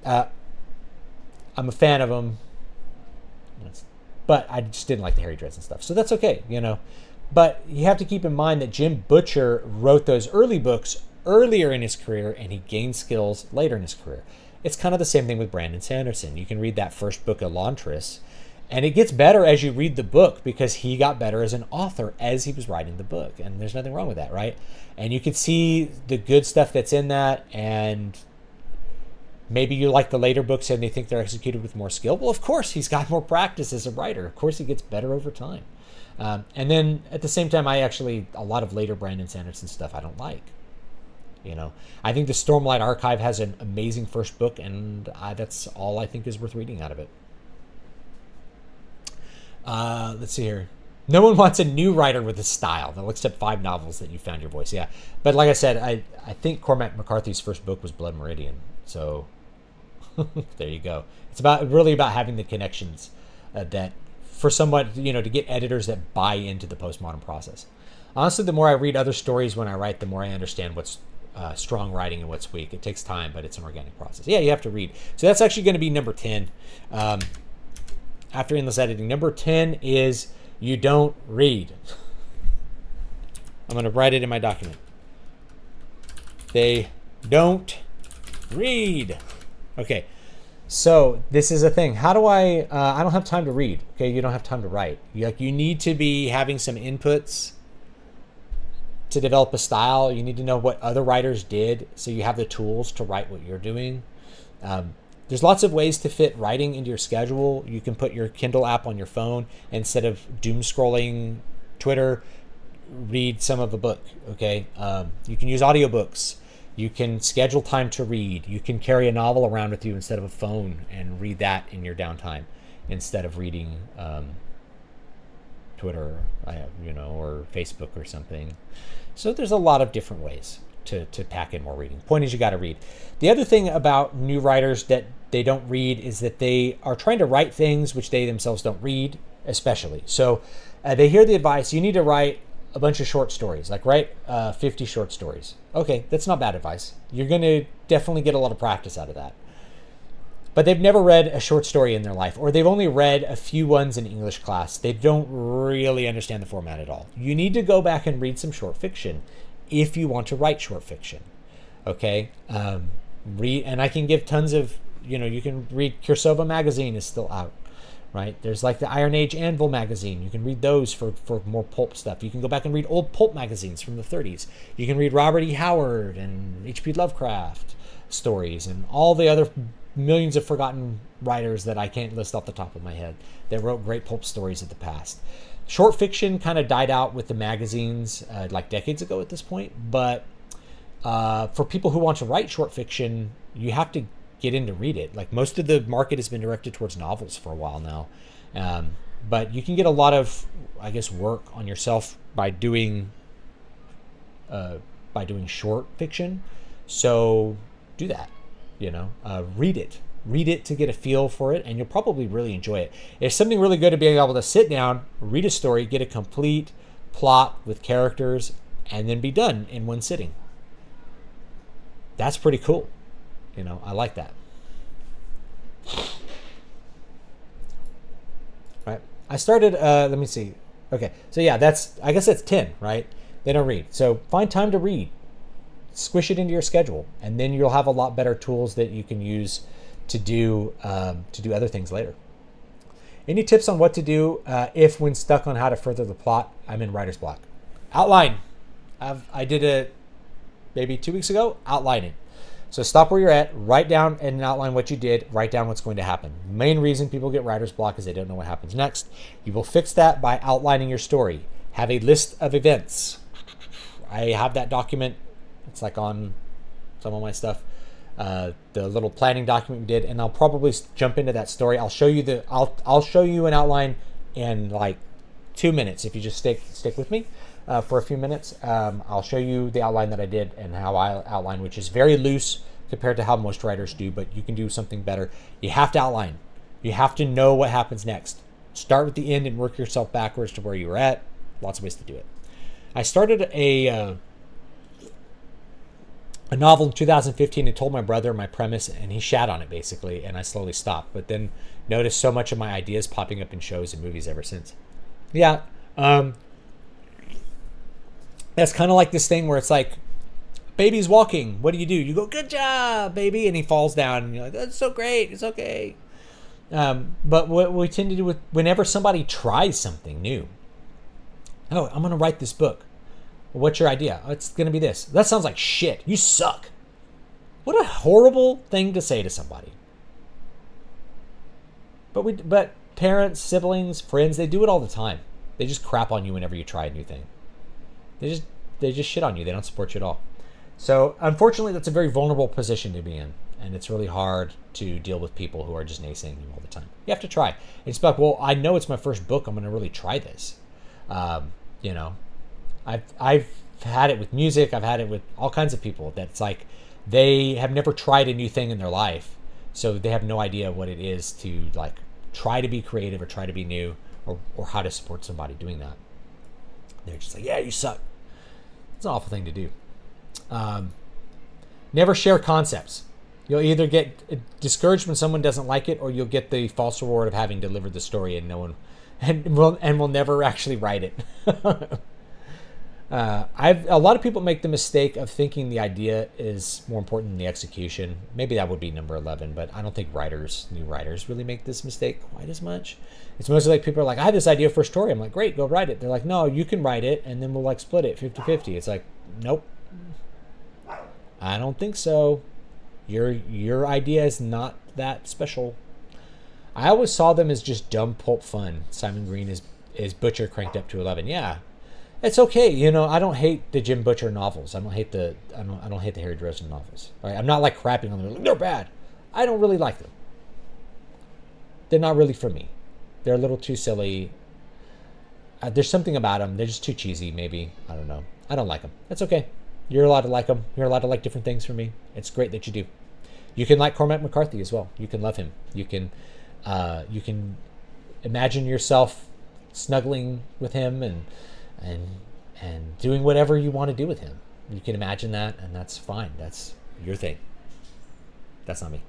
I'm a fan of them, but I just didn't like the Harry Dresden stuff. So that's okay, But you have to keep in mind that Jim Butcher wrote those early books earlier in his career, and he gained skills later in his career. It's kind of the same thing with Brandon Sanderson. You can read that first book, Elantris, and it gets better as you read the book because he got better as an author as he was writing the book. And there's nothing wrong with that, right? And you can see the good stuff that's in that, and maybe you like the later books and they think they're executed with more skill. Well, of course, he's got more practice as a writer. Of course, he gets better over time. And then at the same time, a lot of later Brandon Sanderson stuff I don't like. I think the Stormlight Archive has an amazing first book, and that's all I think is worth reading out of it. Let's see here. No one wants a new writer with a style. They'll accept 5 novels that you found your voice. Yeah. But like I said, I think Cormac McCarthy's first book was Blood Meridian. So there you go. It's really about having the connections that for someone, to get editors that buy into the postmodern process. Honestly, the more I read other stories when I write, the more I understand what's strong writing and what's weak. It takes time, but it's an organic process. Yeah, you have to read. So that's actually going to be number 10. After endless editing, number 10 is you don't read. I'm going to write it in my document. They don't read. Okay, so this is a thing. How do I don't have time to read. Okay, you don't have time to write. You need to be having some inputs to develop a style. You need to know what other writers did so you have the tools to write what you're doing. There's lots of ways to fit writing into your schedule. You can put your Kindle app on your phone. Instead of doom scrolling Twitter, read some of a book. Okay, you can use audiobooks. You can schedule time to read. You can carry a novel around with you instead of a phone and read that in your downtime instead of reading Twitter, or Facebook or something. So there's a lot of different ways to pack in more reading. Point is, you got to read. The other thing about new writers that they don't read is that they are trying to write things which they themselves don't read, especially. So they hear the advice, you need to write a bunch of short stories, like write 50 short stories. Okay, that's not bad advice. You're going to definitely get a lot of practice out of that. but they've never read a short story in their life, or they've only read a few ones in English class. They don't really understand the format at all. You need to go back and read some short fiction if you want to write short fiction. Okay? Read, and I can give tons of, you can read Kursova magazine is still out, right? There's like the Iron Age Anvil magazine. You can read those for more pulp stuff. You can go back and read old pulp magazines from the 30s. You can read Robert E. Howard and H.P. Lovecraft stories and all the other millions of forgotten writers that I can't list off the top of my head that wrote great pulp stories of the past. Short fiction kind of died out with the magazines like decades ago at this point, but for people who want to write short fiction, you have to get in to read it. Like, most of the market has been directed towards novels for a while now, but you can get a lot of, I guess, work on yourself by doing short fiction. So do that. Read it to get a feel for it, and you'll probably really enjoy it. It's something really good to being able to sit down, read a story, get a complete plot with characters, and then be done in one sitting. That's pretty cool. I like that. Right. I started, let me see. Okay. So yeah, I guess that's 10, right? They don't read. So find time to read. Squish it into your schedule, and then you'll have a lot better tools that you can use to do other things later. Any tips on what to do if when stuck on how to further the plot? I'm in writer's block. Outline. I did it maybe 2 weeks ago. Outlining. So stop where you're at, write down and outline what you did, write down what's going to happen. Main reason people get writer's block is they don't know what happens next. You will fix that by outlining your story. Have a list of events. I have that document. It's like on some of my stuff. The little planning document we did, and I'll probably jump into that story. I'll show you I'll show you an outline in like 2 minutes if you just stick with me for a few minutes. I'll show you the outline that I did and how I outline, which is very loose compared to how most writers do, but you can do something better. You have to outline. You have to know what happens next. Start with the end and work yourself backwards to where you were at. Lots of ways to do it. I started a novel in 2015 and told my brother my premise, and he shat on it basically, and I slowly stopped, but then noticed so much of my ideas popping up in shows and movies ever since. Yeah. That's kind of like this thing where it's like, baby's walking. What do? You go, good job, baby. And he falls down. And you're like, that's so great. It's okay. But what we tend to do with whenever somebody tries something new, oh, I'm going to write this book. Well, what's your idea? Oh, it's going to be this. That sounds like shit. You suck. What a horrible thing to say to somebody. But parents, siblings, friends, they do it all the time. They just crap on you whenever you try a new thing. They just shit on you. They don't support you at all. So unfortunately, that's a very vulnerable position to be in, and it's really hard to deal with people who are just naysaying you all the time. You have to try. It's like, well, I know it's my first book. I'm going to really try this. I've had it with music. I've had it with all kinds of people. That's like they have never tried a new thing in their life, so they have no idea what it is to like try to be creative or try to be new, or how to support somebody doing that. They're just like, yeah, you suck. It's an awful thing to do. Never share concepts. You'll either get discouraged when someone doesn't like it, or you'll get the false reward of having delivered the story and no one, and will never actually write it. A lot of people make the mistake of thinking the idea is more important than the execution. Maybe that would be number 11, but I don't think new writers really make this mistake quite as much. It's mostly like people are like, I have this idea for a story. I'm like, great, go write it. They're like, no, you can write it, and then we'll like split it 50-50. It's like, nope. I don't think so. Your idea is not that special. I always saw them as just dumb pulp fun. Simon Green is Butcher cranked up to 11. Yeah. It's okay, I don't hate the Jim Butcher novels. I don't hate the Harry Dresden novels. Right? I'm not like crapping on them. They're bad. I don't really like them. They're not really for me. They're a little too silly. There's something about them. They're just too cheesy, maybe. I don't know. I don't like them. That's okay. You're allowed to like them. You're allowed to like different things from me. It's great that you do. You can like Cormac McCarthy as well. You can love him. You can imagine yourself snuggling with him and doing whatever you want to do with him. You can imagine that, and that's fine. That's your thing. That's not me.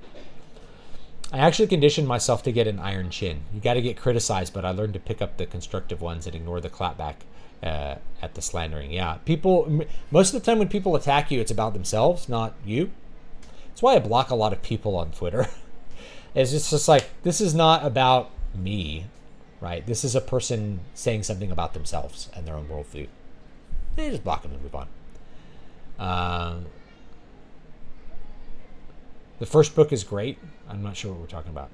I actually conditioned myself to get an iron chin. You got to get criticized, but I learned to pick up the constructive ones and ignore the clapback at the slandering. Yeah, people, most of the time when people attack you, it's about themselves, not you. That's why I block a lot of people on Twitter. It's just like, this is not about me, right? This is a person saying something about themselves and their own worldview. They just block them and move on. The first book is great. I'm not sure what we're talking about.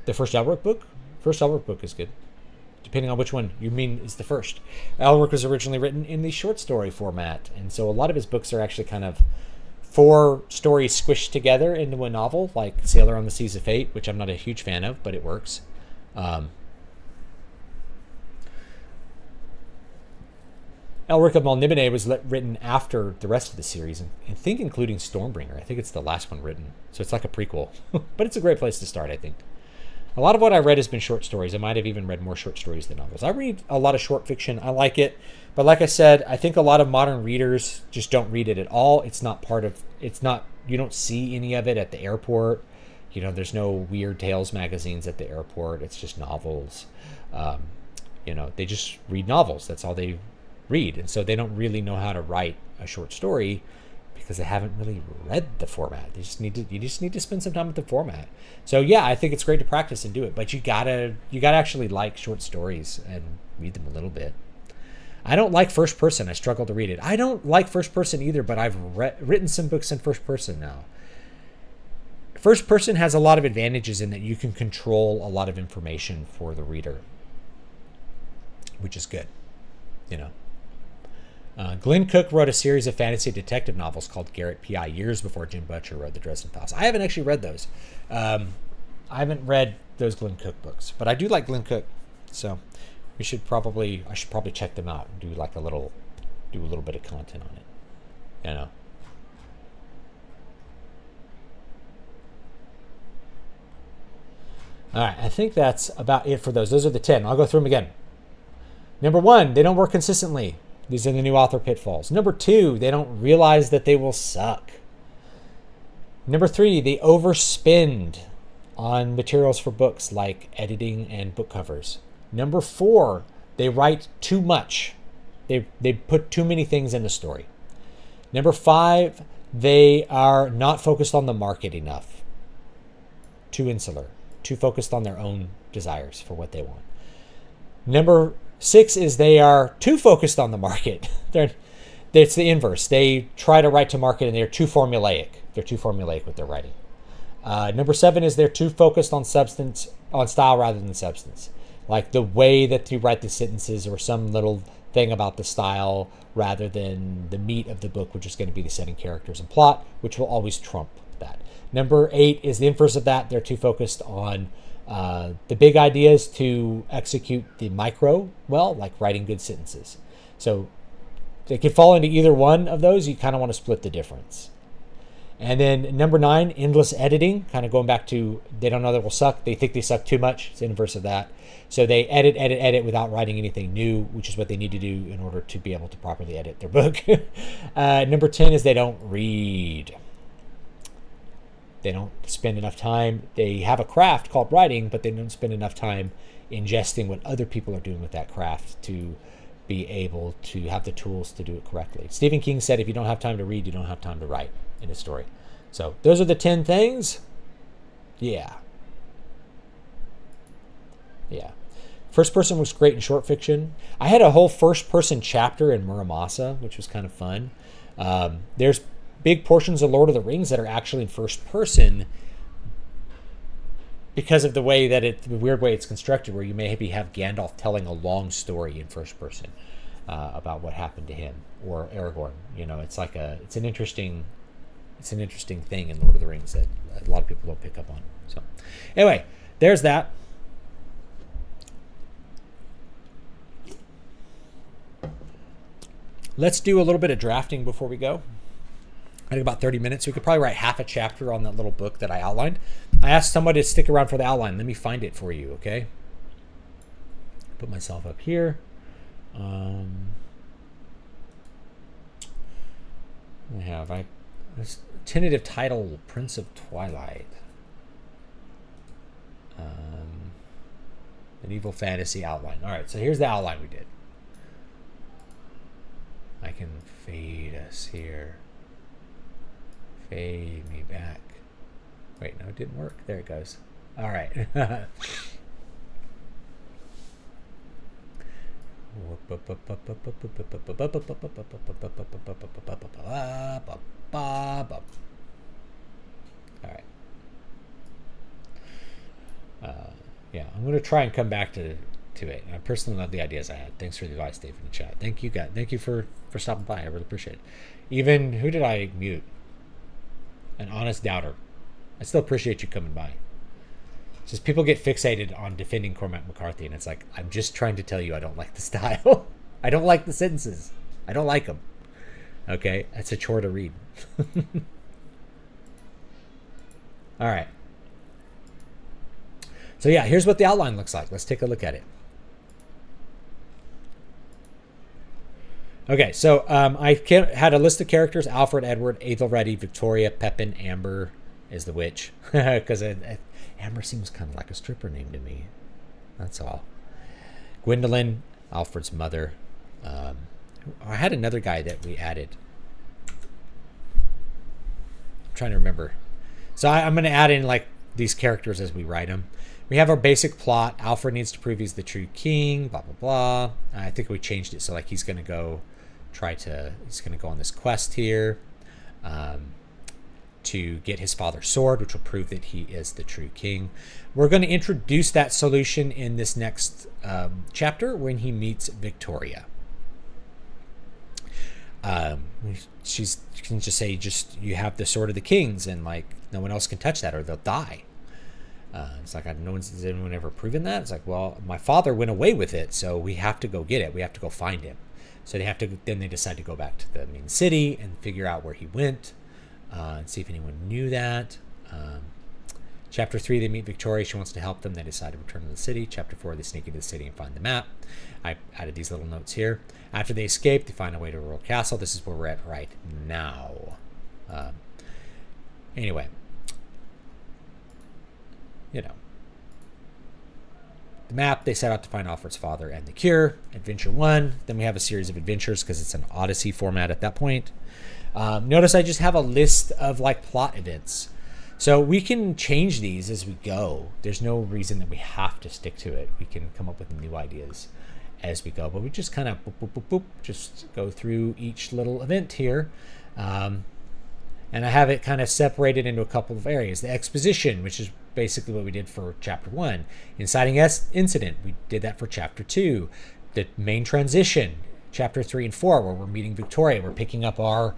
The first Elric book? First Elric book is good. Depending on which one you mean is the first. Elric was originally written in the short story format, and so a lot of his books are actually kind of 4 stories squished together into a novel, like Sailor on the Seas of Fate, which I'm not a huge fan of, but it works. Elric of Melniboné was written after the rest of the series, and I think including Stormbringer. I think it's the last one written, so it's like a prequel. But it's a great place to start, I think. A lot of what I read has been short stories. I might have even read more short stories than novels. I read a lot of short fiction. I like it. But like I said, I think a lot of modern readers just don't read it at all. It's not part of, it's not, you don't see any of it at the airport. You know, there's no Weird Tales magazines at the airport. It's just novels. You know, they just read novels. That's all they read. And so they don't really know how to write a short story because they haven't really read the format. You just need to spend some time with the format. So yeah, I think it's great to practice and do it, but you gotta actually like short stories and read them a little bit. I don't like first person. I struggle to read it. I don't like first person either, but I've written some books in first person now. First person has a lot of advantages in that you can control a lot of information for the reader, which is good, you know. Glenn Cook wrote a series of fantasy detective novels called Garrett P.I. years before Jim Butcher wrote the Dresden Files. I haven't actually read those. I haven't read those Glenn Cook books, but I do like Glenn Cook, so I should probably check them out and do a little bit of content on it, you know. All right, I think that's about it for those. Those are the 10. I'll go through them again. Number 1, they don't work consistently. These are the new author pitfalls. Number 2, they don't realize that they will suck. Number 3, they overspend on materials for books like editing and book covers. Number 4, they write too much. They put too many things in the story. Number 5, they are not focused on the market enough. Too insular. Too focused on their own desires for what they want. Number 6 is they are too focused on the market. It's the inverse. They try to write to market and they're too formulaic. They're too formulaic with their writing. Number 7 is they're too focused on style rather than substance. Like the way that you write the sentences or some little thing about the style rather than the meat of the book, which is going to be the setting, characters, and plot, which will always trump that. Number 8 is the inverse of that. They're too focused on the big ideas to execute the micro well, like writing good sentences. So they could fall into either one of those. You kind of want to split the difference. And then number 9, endless editing, kind of going back to they don't know they will suck. They think they suck too much. It's the inverse of that. So they edit without writing anything new, which is what they need to do in order to be able to properly edit their book. Number 10 is they don't read. They don't spend enough time. They have a craft called writing, but they don't spend enough time ingesting what other people are doing with that craft to be able to have the tools to do it correctly. Stephen King said, if you don't have time to read, you don't have time to write in a story. So those are the 10 things. Yeah. First person was great in short fiction. I had a whole first person chapter in Muramasa, which was kind of fun. There's big portions of Lord of the Rings that are actually in first person because of the way that the weird way it's constructed, where you maybe have Gandalf telling a long story in first person about what happened to him, or Aragorn. You know, it's an interesting thing in Lord of the Rings that a lot of people don't pick up on. So anyway, there's that. Let's do a little bit of drafting before we go. I think about 30 minutes. We could probably write half a chapter on that little book that I outlined. I asked somebody to stick around for the outline. Let me find it for you, okay? Put myself up here. This tentative title, Prince of Twilight. Medieval fantasy outline. All right, so here's the outline we did. I can fade us here. Fade me back. Wait, no, it didn't work. There it goes. All right. All right. Yeah, I'm going to try and come back to it. I personally love the ideas I had. Thanks for the advice, Dave, in the chat. Thank you, guys. Thank you for stopping by. I really appreciate it. Even, who did I mute? An honest doubter. I still appreciate you coming by. It's just people get fixated on defending Cormac McCarthy, and it's like, I'm just trying to tell you I don't like the style. I don't like the sentences. I don't like them. Okay? That's a chore to read. All right. So yeah, here's what the outline looks like. Let's take a look at it. Okay, so I had a list of characters: Alfred, Edward, Ethelred, Victoria, Pepin, Amber is the witch. Because Amber seems kind of like a stripper name to me. That's all. Gwendolyn, Alfred's mother. I had another guy that we added. I'm trying to remember. So I'm going to add in like these characters as we write them. We have our basic plot. Alfred needs to prove he's the true king, blah, blah, blah. I think we changed it so like he's going to go on this quest here to get his father's sword, which will prove that he is the true king. We're going to introduce that solution in this next chapter when he meets Victoria. You can just say, you have the sword of the kings, and like no one else can touch that or they'll die. It's like, has anyone ever proven that? It's like, well, my father went away with it, so we have to go get it. We have to go find him. So then they decide to go back to the main city and figure out where he went, and see if anyone knew that. Chapter 3, they meet Victoria. She wants to help them. They decide to return to the city. Chapter 4, they sneak into the city and find the map. I added these little notes here. After they escape, they find a way to a royal castle. This is where we're at right now. Anyway. You know, the map, they set out to find Alfred's father and the cure. Adventure 1. Then we have a series of adventures because it's an Odyssey format at that point. Notice I just have a list of like plot events. So we can change these as we go. There's no reason that we have to stick to it. We can come up with new ideas as we go. But we just kind of boop, boop, boop, boop, just go through each little event here. And I have it kind of separated into a couple of areas. The exposition, which is basically what we did for chapter 1. Inciting incident, we did that for chapter 2. The main transition, chapter 3 and 4, where we're meeting Victoria. We're picking up our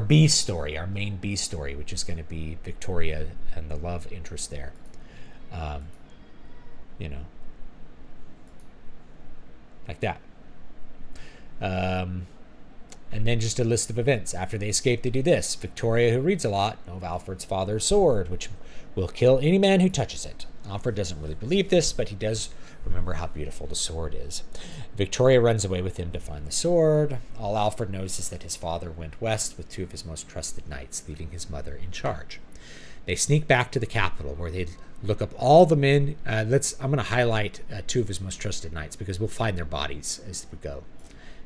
B story, our main B story, which is going to be Victoria and the love interest there. You know, like that. And then just a list of events. After they escape, they do this. Victoria, who reads a lot, knows of Alfred's father's sword, which will kill any man who touches it. Alfred doesn't really believe this, but he does remember how beautiful the sword is. Victoria runs away with him to find the sword. All Alfred knows is that his father went west with 2 of his most trusted knights, leaving his mother in charge. They sneak back to the capital where they look up all the men. I'm going to highlight 2 of his most trusted knights because we'll find their bodies as we go,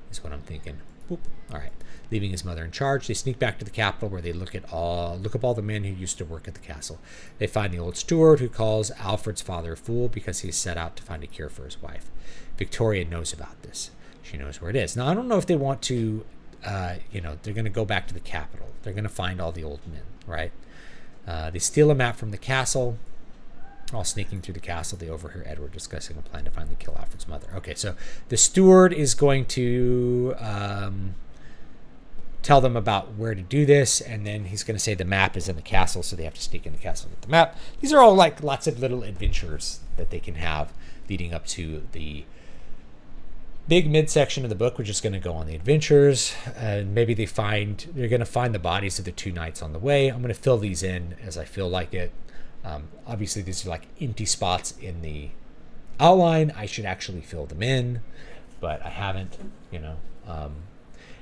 is what I'm thinking. Boop. All right. Leaving his mother in charge, they sneak back to the capital where they look up all the men who used to work at the castle. They find the old steward who calls Alfred's father a fool because he's set out to find a cure for his wife. Victoria knows about this. She knows where it is. Now, I don't know if they want to, they're going to go back to the capital. They're going to find all the old men, right? They steal a map from the castle. While sneaking through the castle, they overhear Edward discussing a plan to finally kill Alfred's mother. Okay, so the steward is going to tell them about where to do this, and then he's going to say the map is in the castle, so they have to sneak in the castle and get the map. These are all like lots of little adventures that they can have leading up to the big midsection of the book. We're just going to go on the adventures, and maybe they're going to find the bodies of the 2 knights on the way. I'm going to fill these in as I feel like it. Obviously, these are like empty spots in the outline. I should actually fill them in, but I haven't,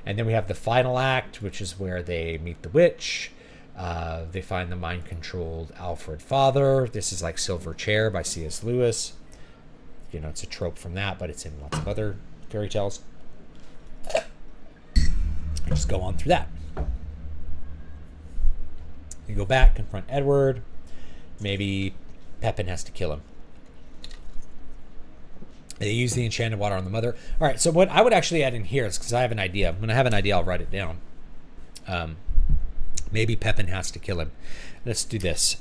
And then we have the final act, which is where they meet the witch. They find the mind-controlled Alfred father. This is like Silver Chair by C.S. Lewis. You know, it's a trope from that, but it's in lots of other fairy tales. Just go on through that. You go back, confront Edward. Maybe Pepin has to kill him. They use the enchanted water on the mother. All right, so what I would actually add in here is, because I have an idea. When I have an idea, I'll write it down. Maybe Pepin has to kill him. Let's do this.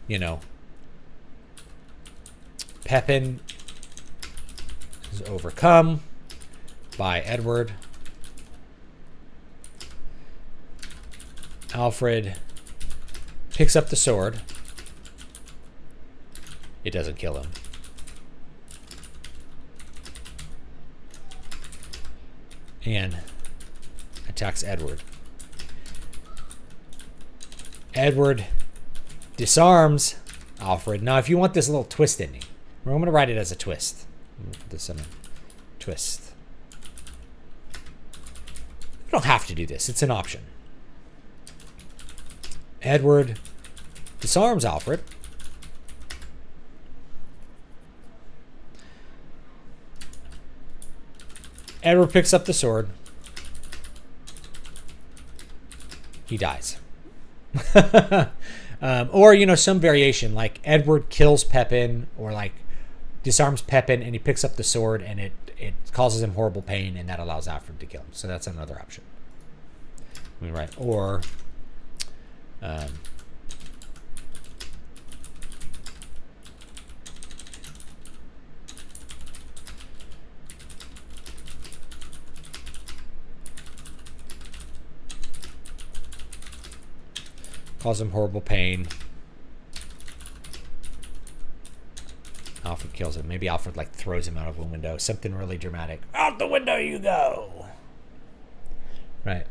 You know, Pepin is overcome by Edward. Alfred picks up the sword. It doesn't kill him. And attacks Edward. Edward disarms Alfred. Now, if you want this little twist ending, I'm going to write it as a twist. Put this in a twist. You don't have to do this. It's an option. Edward disarms Alfred. Edward picks up the sword. He dies. Or, you know, some variation, like Edward kills Pepin, or like disarms Pepin and he picks up the sword and it causes him horrible pain, and that allows Alfred to kill him. So that's another option. I mean, right. Or cause him horrible pain. Alfred kills him. Maybe Alfred like throws him out of a window. Something really dramatic. Out the window you go. Right.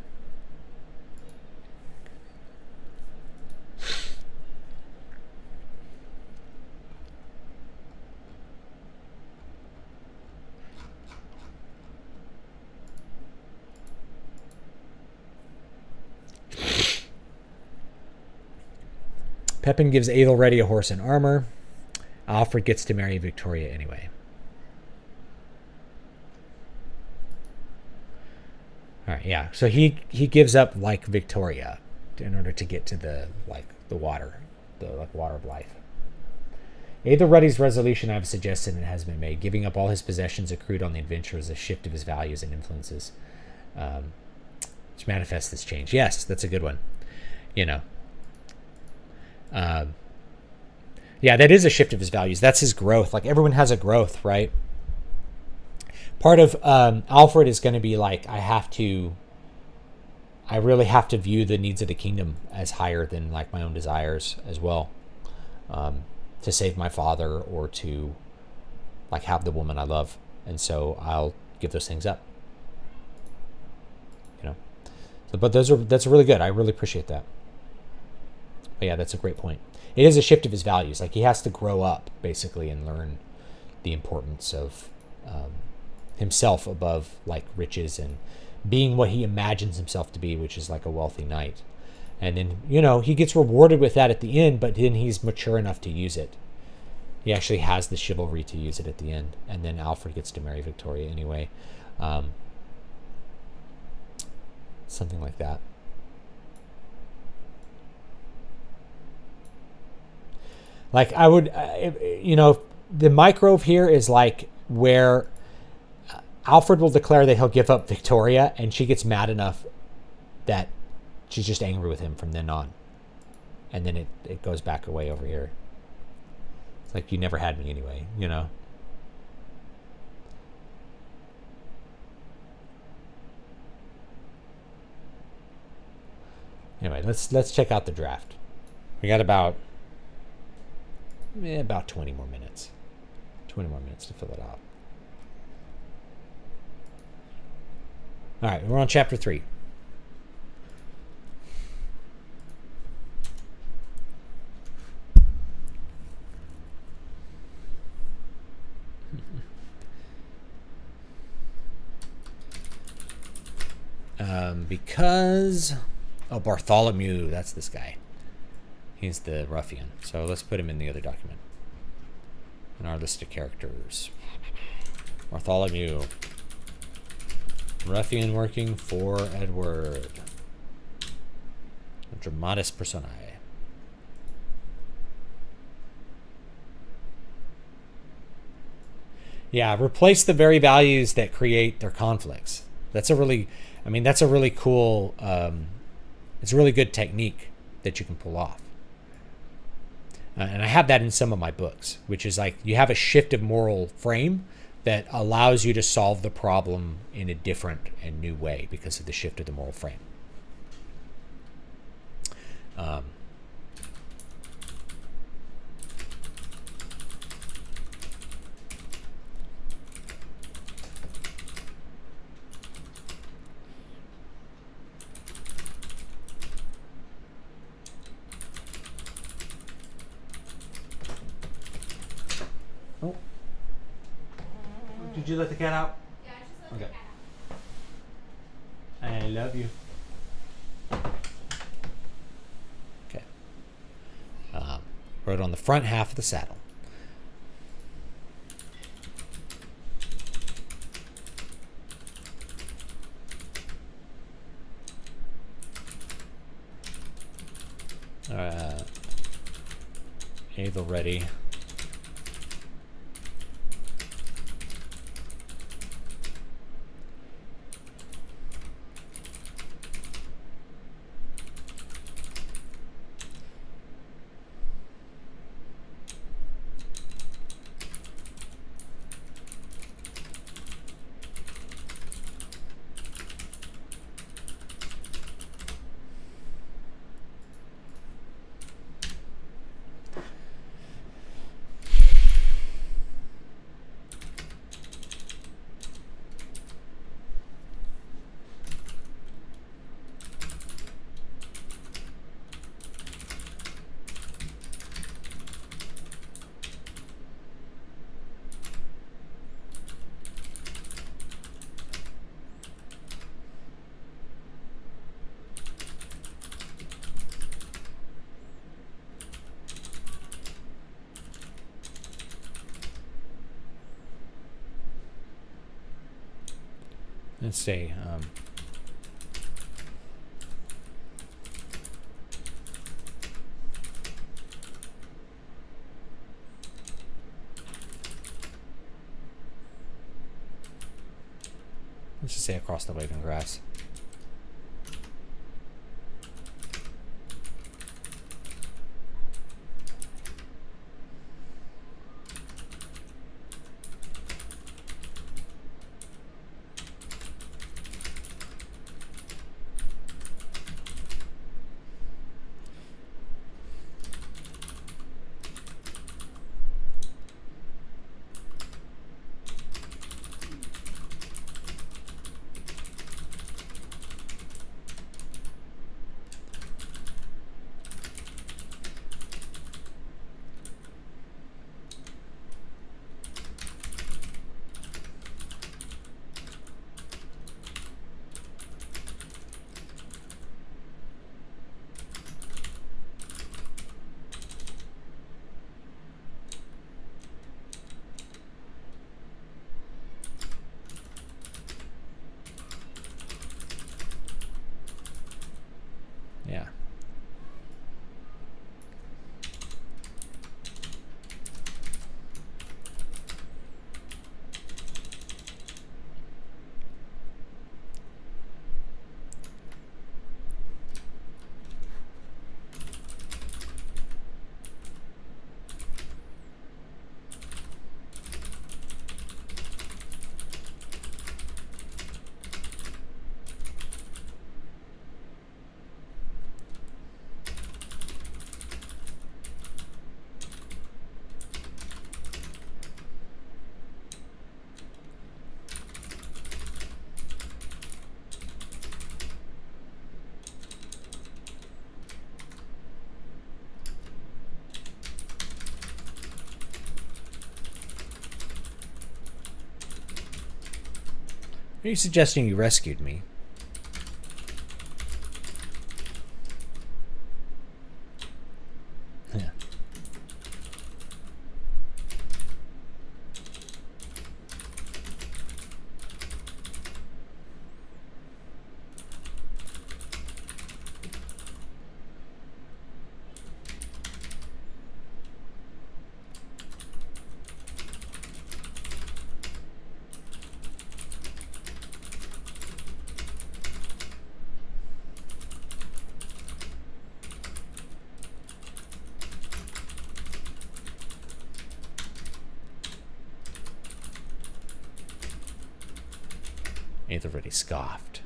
Pepin gives Aethelready a horse and armor. Alfred gets to marry Victoria anyway. All right, yeah. So he gives up like Victoria in order to get to the water, the water of life. Aethelready's resolution I've suggested and has been made. Giving up all his possessions accrued on the adventure is a shift of his values and influences, which manifests this change. Yes, that's a good one. You know. Yeah, that is a shift of his values. That's his growth. Like, everyone has a growth, right? Part of Alfred is going to be like, I really have to view the needs of the kingdom as higher than like my own desires as well, to save my father or to like have the woman I love. And so I'll give those things up, you know? So, but that's really good. I really appreciate that. But yeah, that's a great point. It is a shift of his values. Like, he has to grow up basically and learn the importance of himself above like riches and being what he imagines himself to be, which is like a wealthy knight. And then, you know, he gets rewarded with that at the end, but then he's mature enough to use it. He actually has the chivalry to use it at the end. And then Alfred gets to marry Victoria anyway. Something like that. Like, I would, you know, the microve here is like where Alfred will declare that he'll give up Victoria, and she gets mad enough that she's just angry with him from then on. And then it goes back away over here. It's like, you never had me anyway, you know? Anyway, let's check out the draft. We got about 20 more minutes. 20 more minutes to fill it out. All right, we're on chapter 3. Because Oh, Bartholomew. That's this guy. He's the ruffian. So let's put him in the other document. In our list of characters. Bartholomew. Ruffian working for Edward. Dramatis personae. Yeah, replace the very values that create their conflicts. That's a really, that's a really cool, it's a really good technique that you can pull off. And I have that in some of my books, which is like you have a shift of moral frame that allows you to solve the problem in a different and new way because of the shift of the moral frame. Oh. Did you let the cat out? Yeah, I just let the cat out. I love you. Okay. Wrote on the front half of the saddle. Able ready. Let's see. Let's just say across the waving grass. Yeah. Are you suggesting you rescued me? Ain't already scoffed.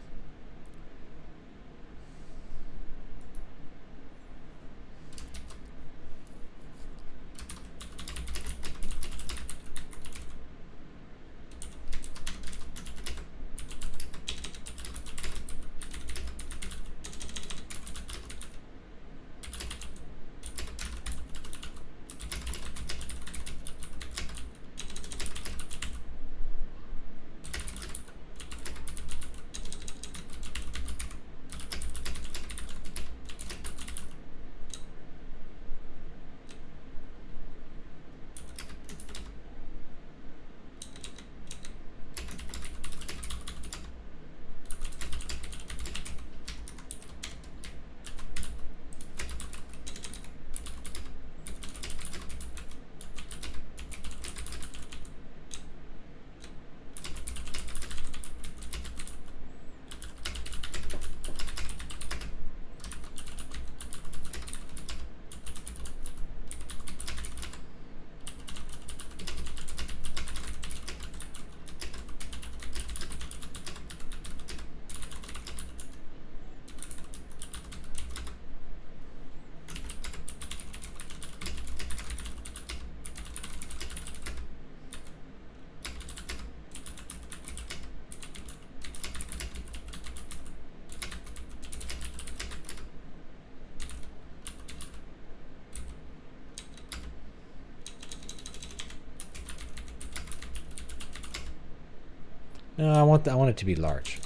No, I want it to be large.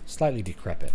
Slightly decrepit.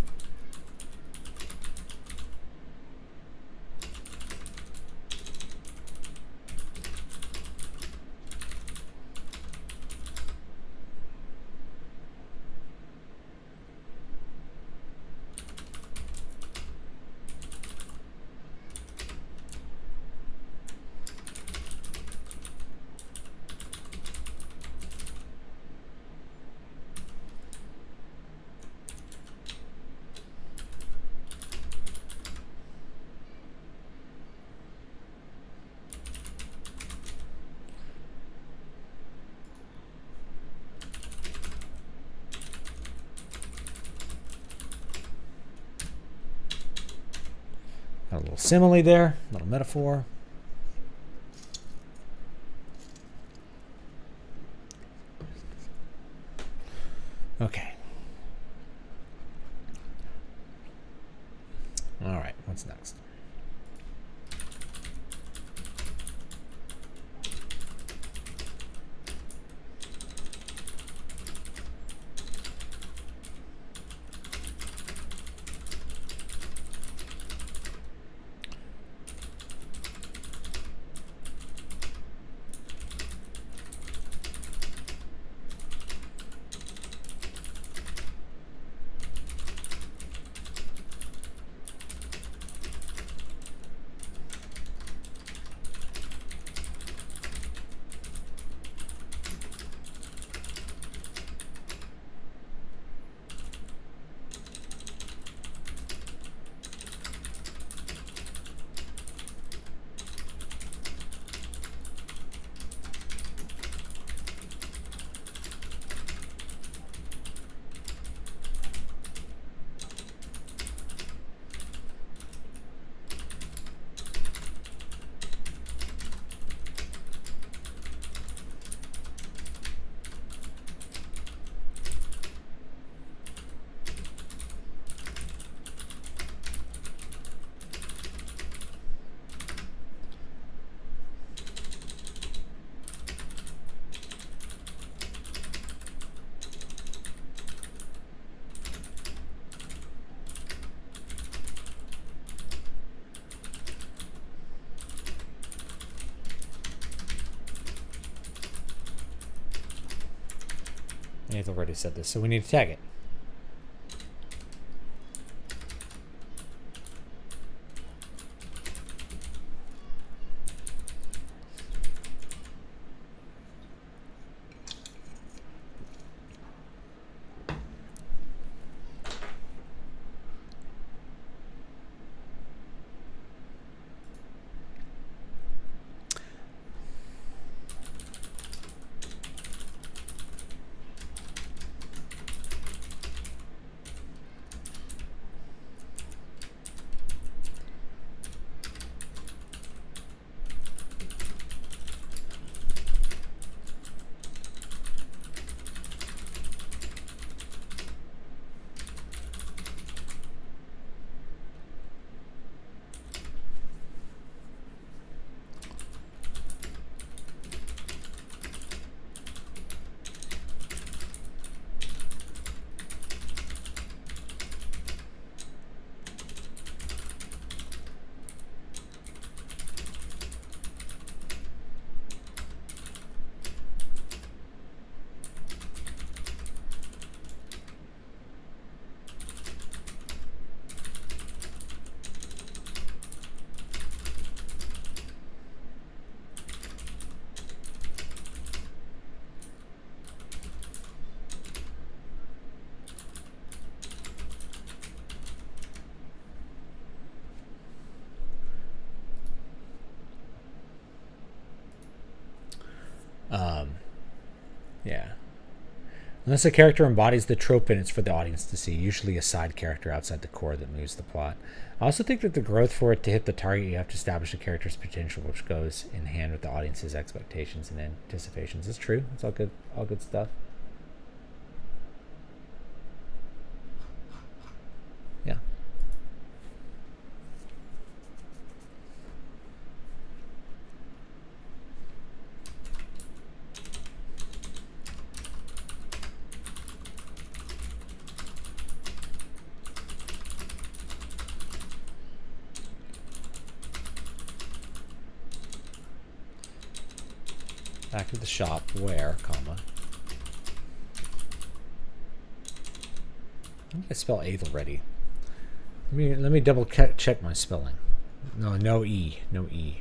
Got a little simile there, a little metaphor. Okay. All right, what's next? I've already said this, so we need to tag it. Yeah. Unless a character embodies the trope and it's for the audience to see, usually a side character outside the core that moves the plot. I also think that the growth for it to hit the target, you have to establish a character's potential, which goes in hand with the audience's expectations and anticipations. It's true. It's all good stuff. Yeah. Back to the shop where, comma. How do I spell Aethelready? Let me double check my spelling. No E. No E.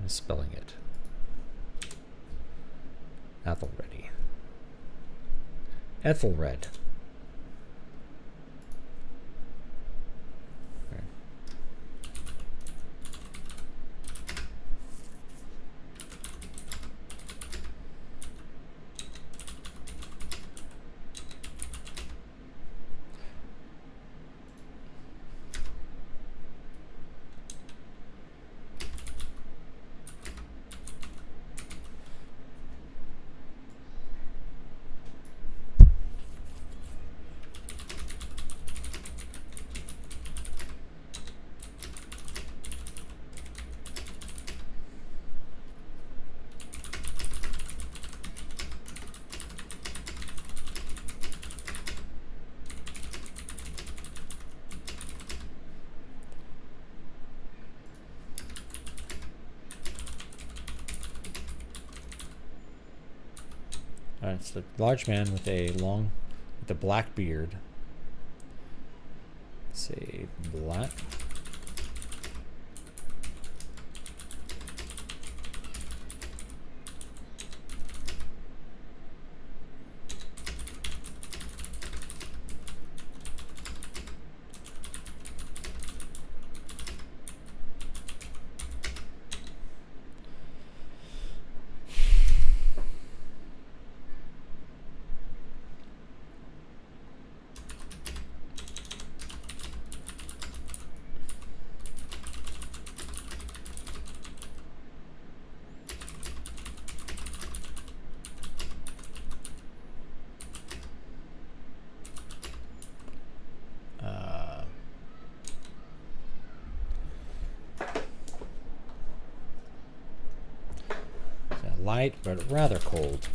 I'm spelling it. Ethelready. Ethelred. Alright, it's a large man with a black beard. Let's say black. Light, but rather cold.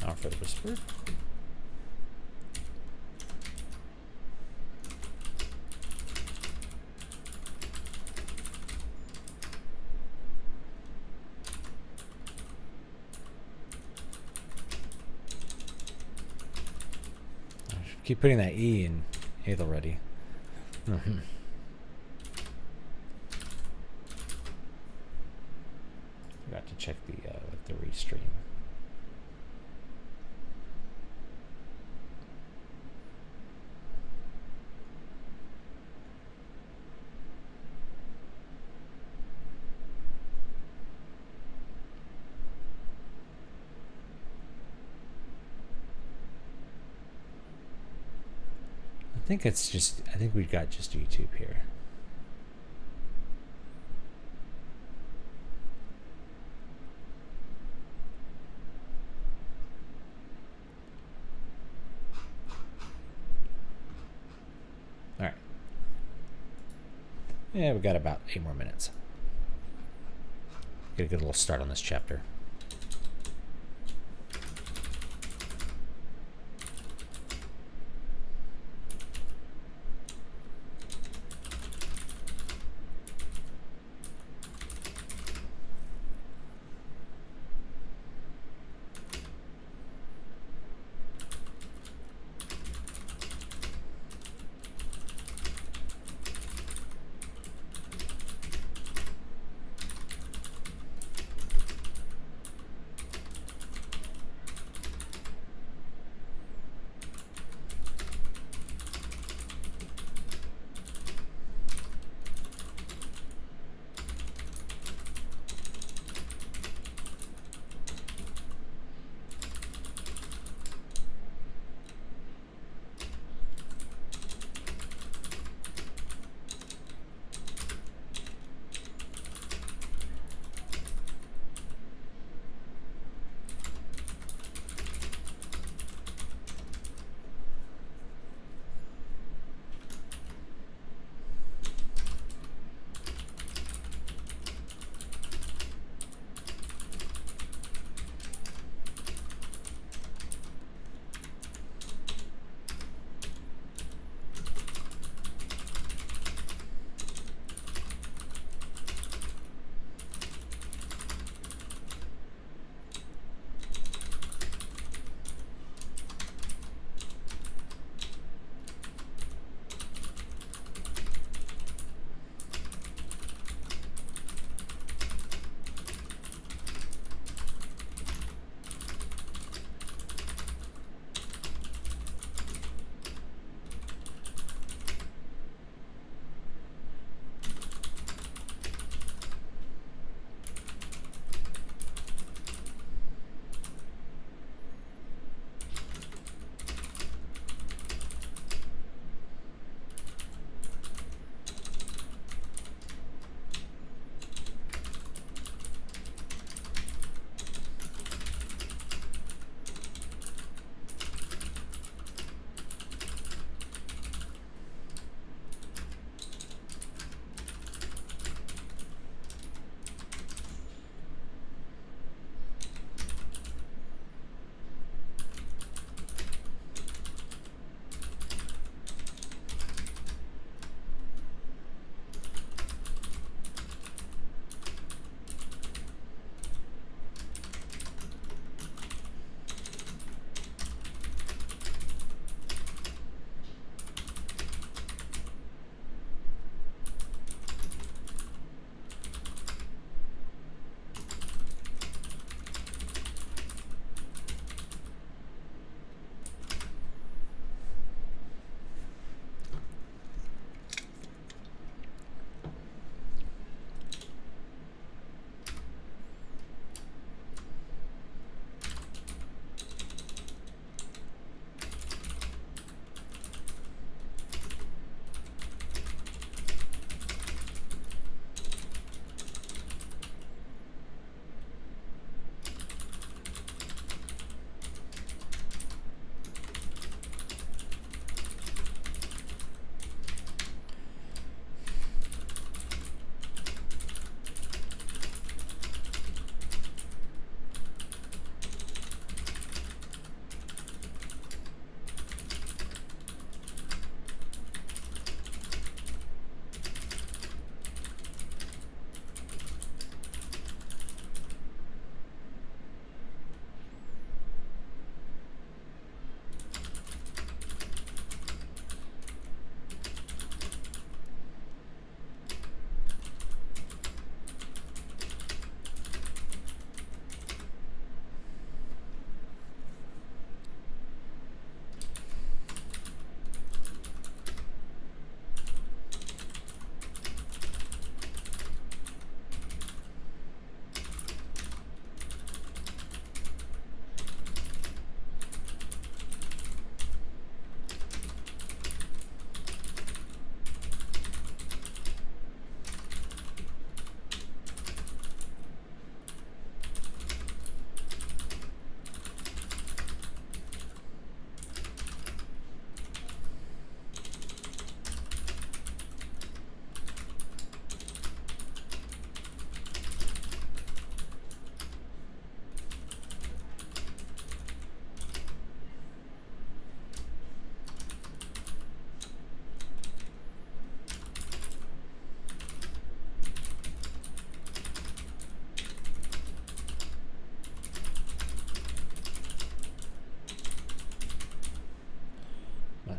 Now for the whisper. Keep putting that E in Aethelready. Mm-hmm. Forgot to check the restream. I think we've got just YouTube here. Yeah, we've got about 8 more minutes. Get a good little start on this chapter.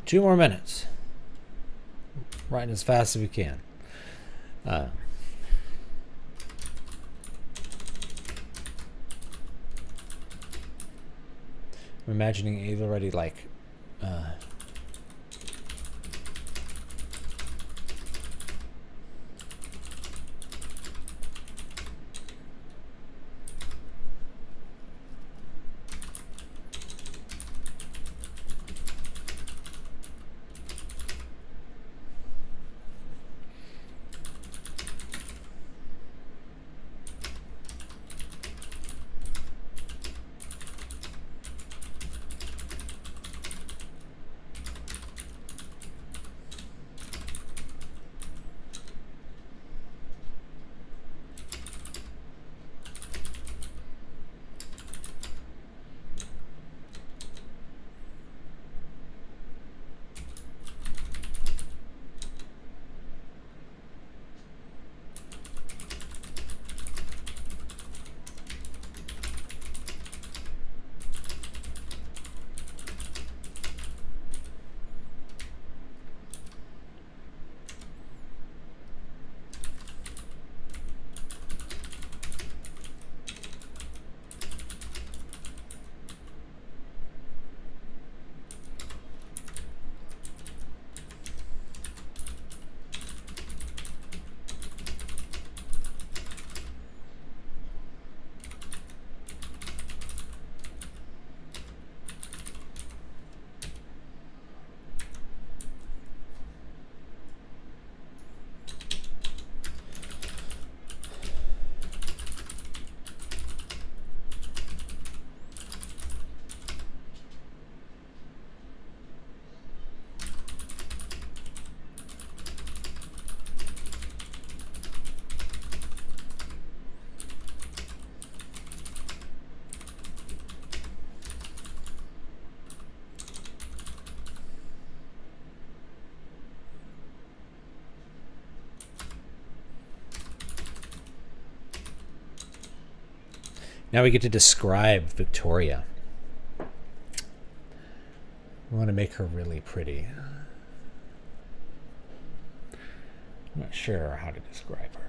2 more minutes. Writing as fast as we can. I'm imagining he's already like now we get to describe Victoria. We want to make her really pretty. I'm not sure how to describe her.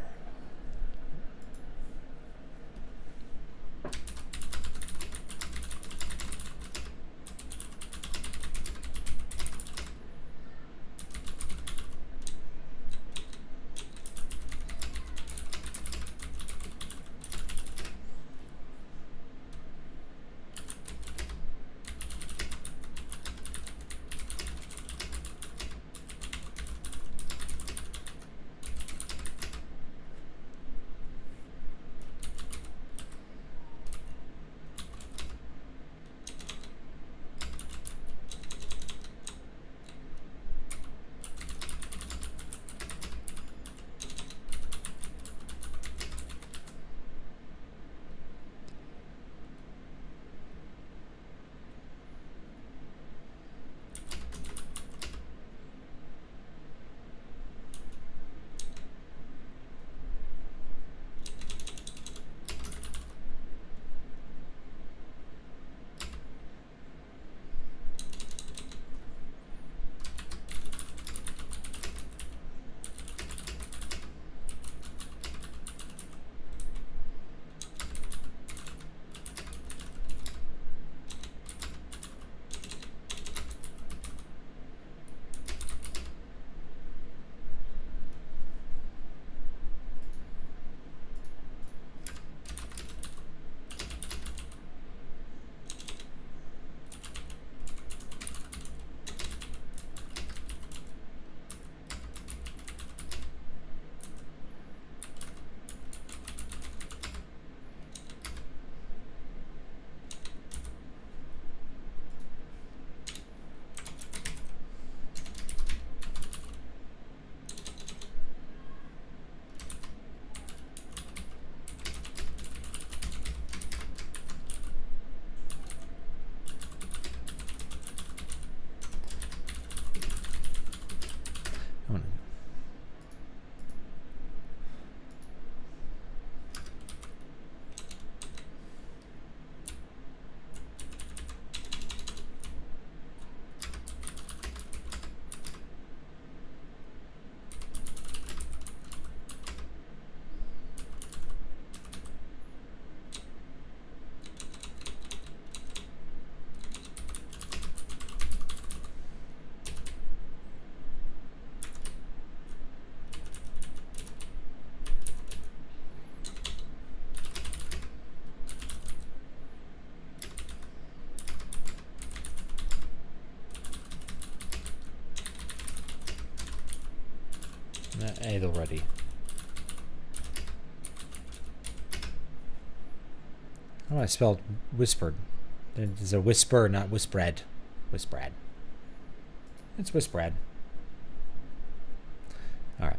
already. Oh, I spelled whispered. There's a whisper, not whispered. Whispered. It's whispered. All right.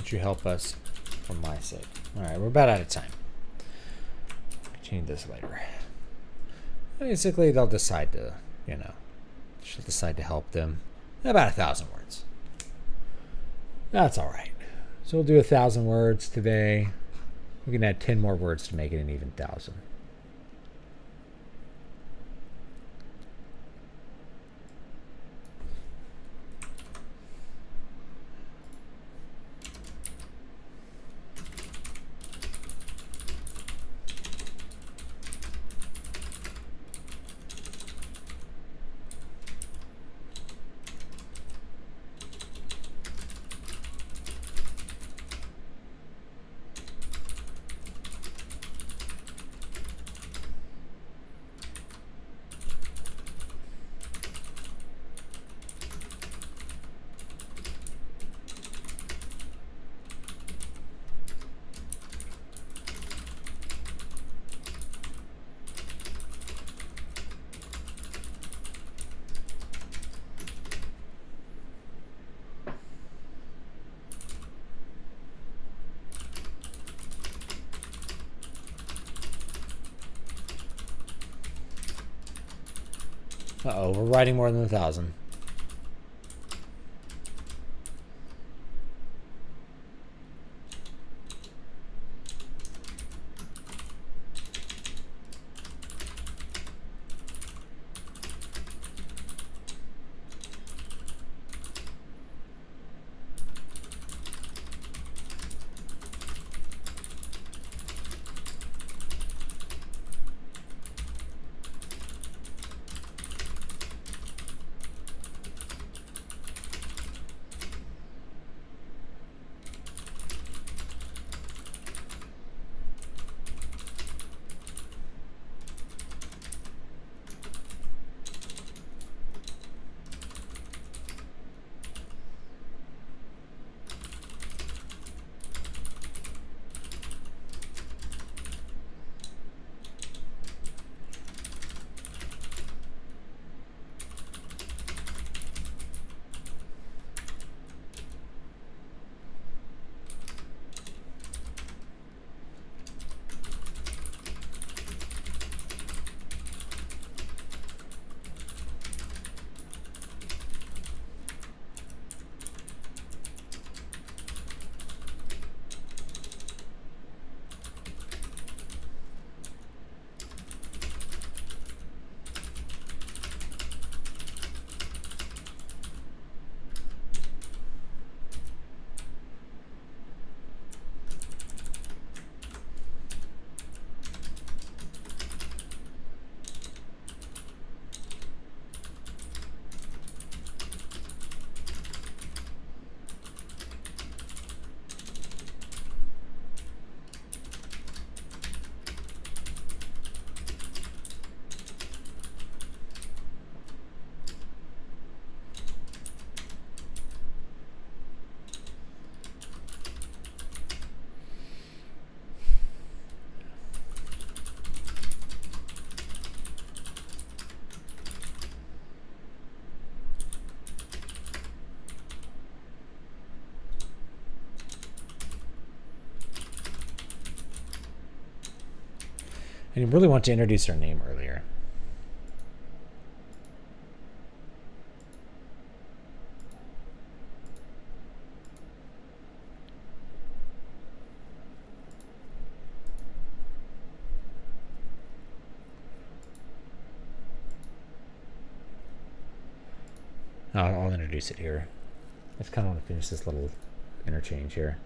Would you help us for my sake? All right, we're about out of time. Continue this later. Basically, they'll decide to, she'll decide to help them. About 1,000 words. That's all right. So we'll do 1,000 words today. We can add 10 more words to make it an even 1,000. Uh-oh, we're writing more than 1,000. And you really want to introduce her name earlier. I'll introduce it here. I just kind of want to finish this little interchange here.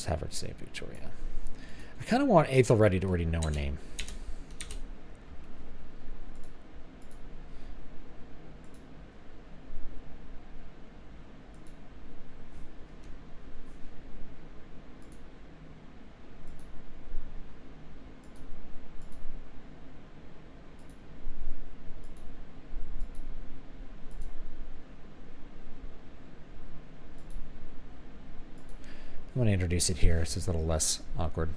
just have her say Victoria. I kind of want Aethelready to already know her name. I'm going to introduce it here so it's a little less awkward.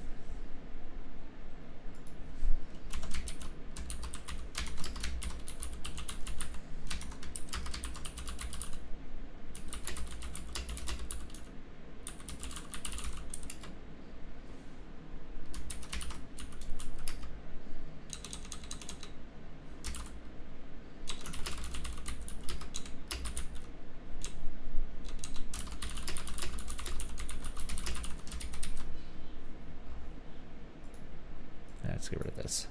Let's get rid of this.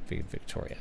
Victoria.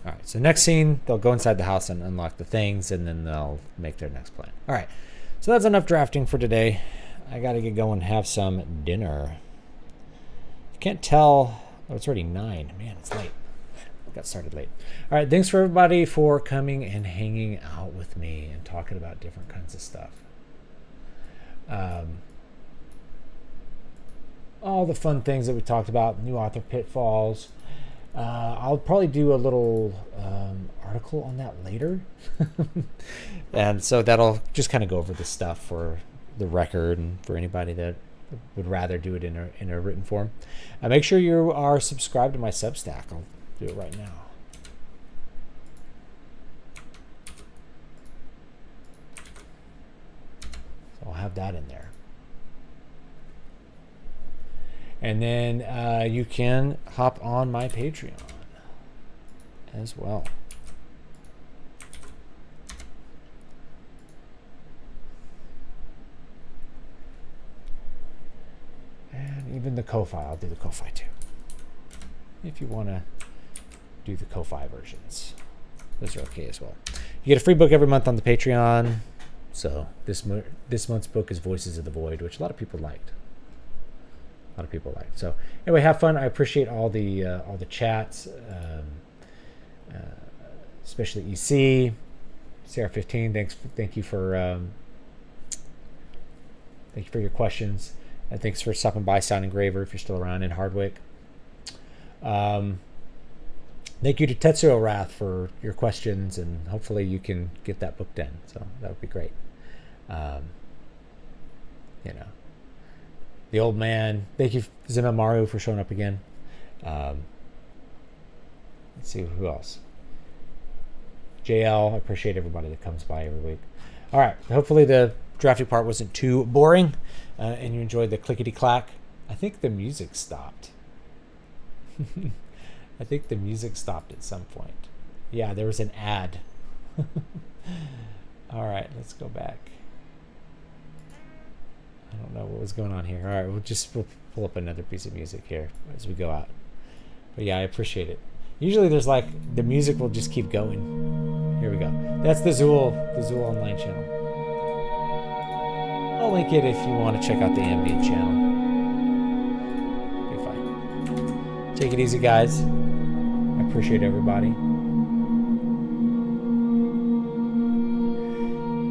All right, so next scene, they'll go inside the house and unlock the things, and then they'll make their next plan. All right, so that's enough drafting for today. I got to get going and have some dinner. You can't tell, oh, it's already 9. Man, it's late. Got started late. All right, thanks for everybody for coming and hanging out with me and talking about different kinds of stuff. All the fun things that we talked about, new author Pitfalls. I'll probably do a little article on that later. And so that'll just kind of go over the stuff for the record and for anybody that would rather do it in a written form. Make sure you are subscribed to my Substack. I'll do it right now. So I'll have that in there. And then you can hop on my Patreon as well. And even the Ko-Fi, I'll do the Ko-Fi too. If you want to do the Ko-Fi versions, those are okay as well. You get a free book every month on the Patreon. So this month's book is Voices of the Void, which a lot of people liked. So anyway, have fun. I appreciate all the chats, especially EC, CR15. Thank you for your questions, and thanks for stopping by, Sound Engraver, if you're still around in Hardwick. Thank you to Tetsuo Wrath for your questions, and hopefully you can get that book done. So that would be great. The old man. Thank you, Zimamaru, for showing up again. Let's see who else. JL, I appreciate everybody that comes by every week. All right, hopefully the drafting part wasn't too boring, and you enjoyed the clickety clack. I think the music stopped. I think the music stopped at some point. Yeah, there was an ad. All right, let's go back. I don't know what was going on here. All right, we'll pull up another piece of music here as we go out. But yeah, I appreciate it. Usually there's like, the music will just keep going. Here we go. That's the Zool online channel. I'll link it if you want to check out the ambient channel. Be fine. Take it easy, guys. I appreciate everybody.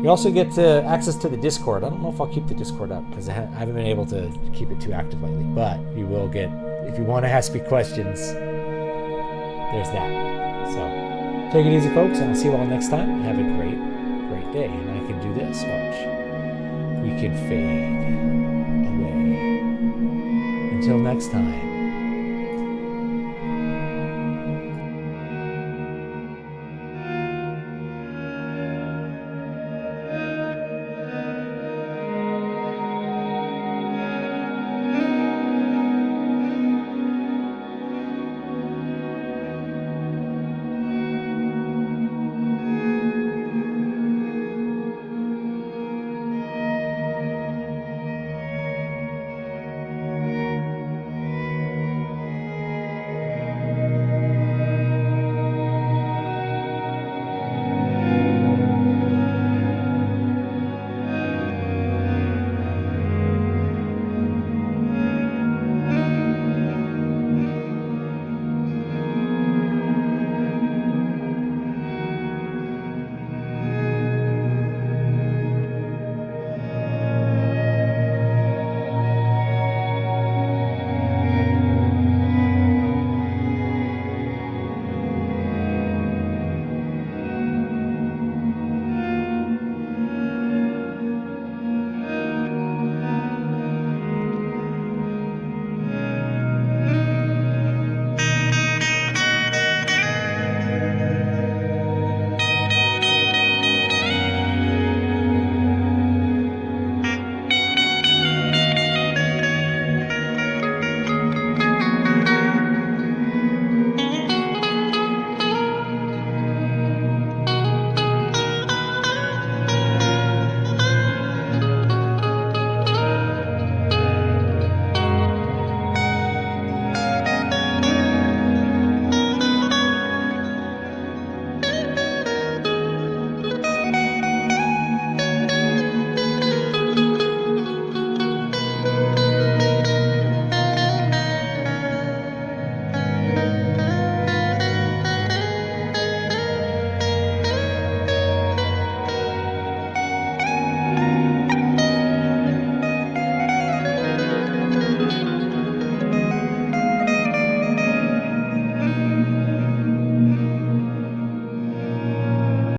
You also get access to the Discord. I don't know if I'll keep the Discord up because I haven't been able to keep it too active lately. But you will get, if you want to ask me questions, there's that. So take it easy, folks, and I'll see you all next time. Have a great day. And I can do this. Watch. We can fade away. Until next time.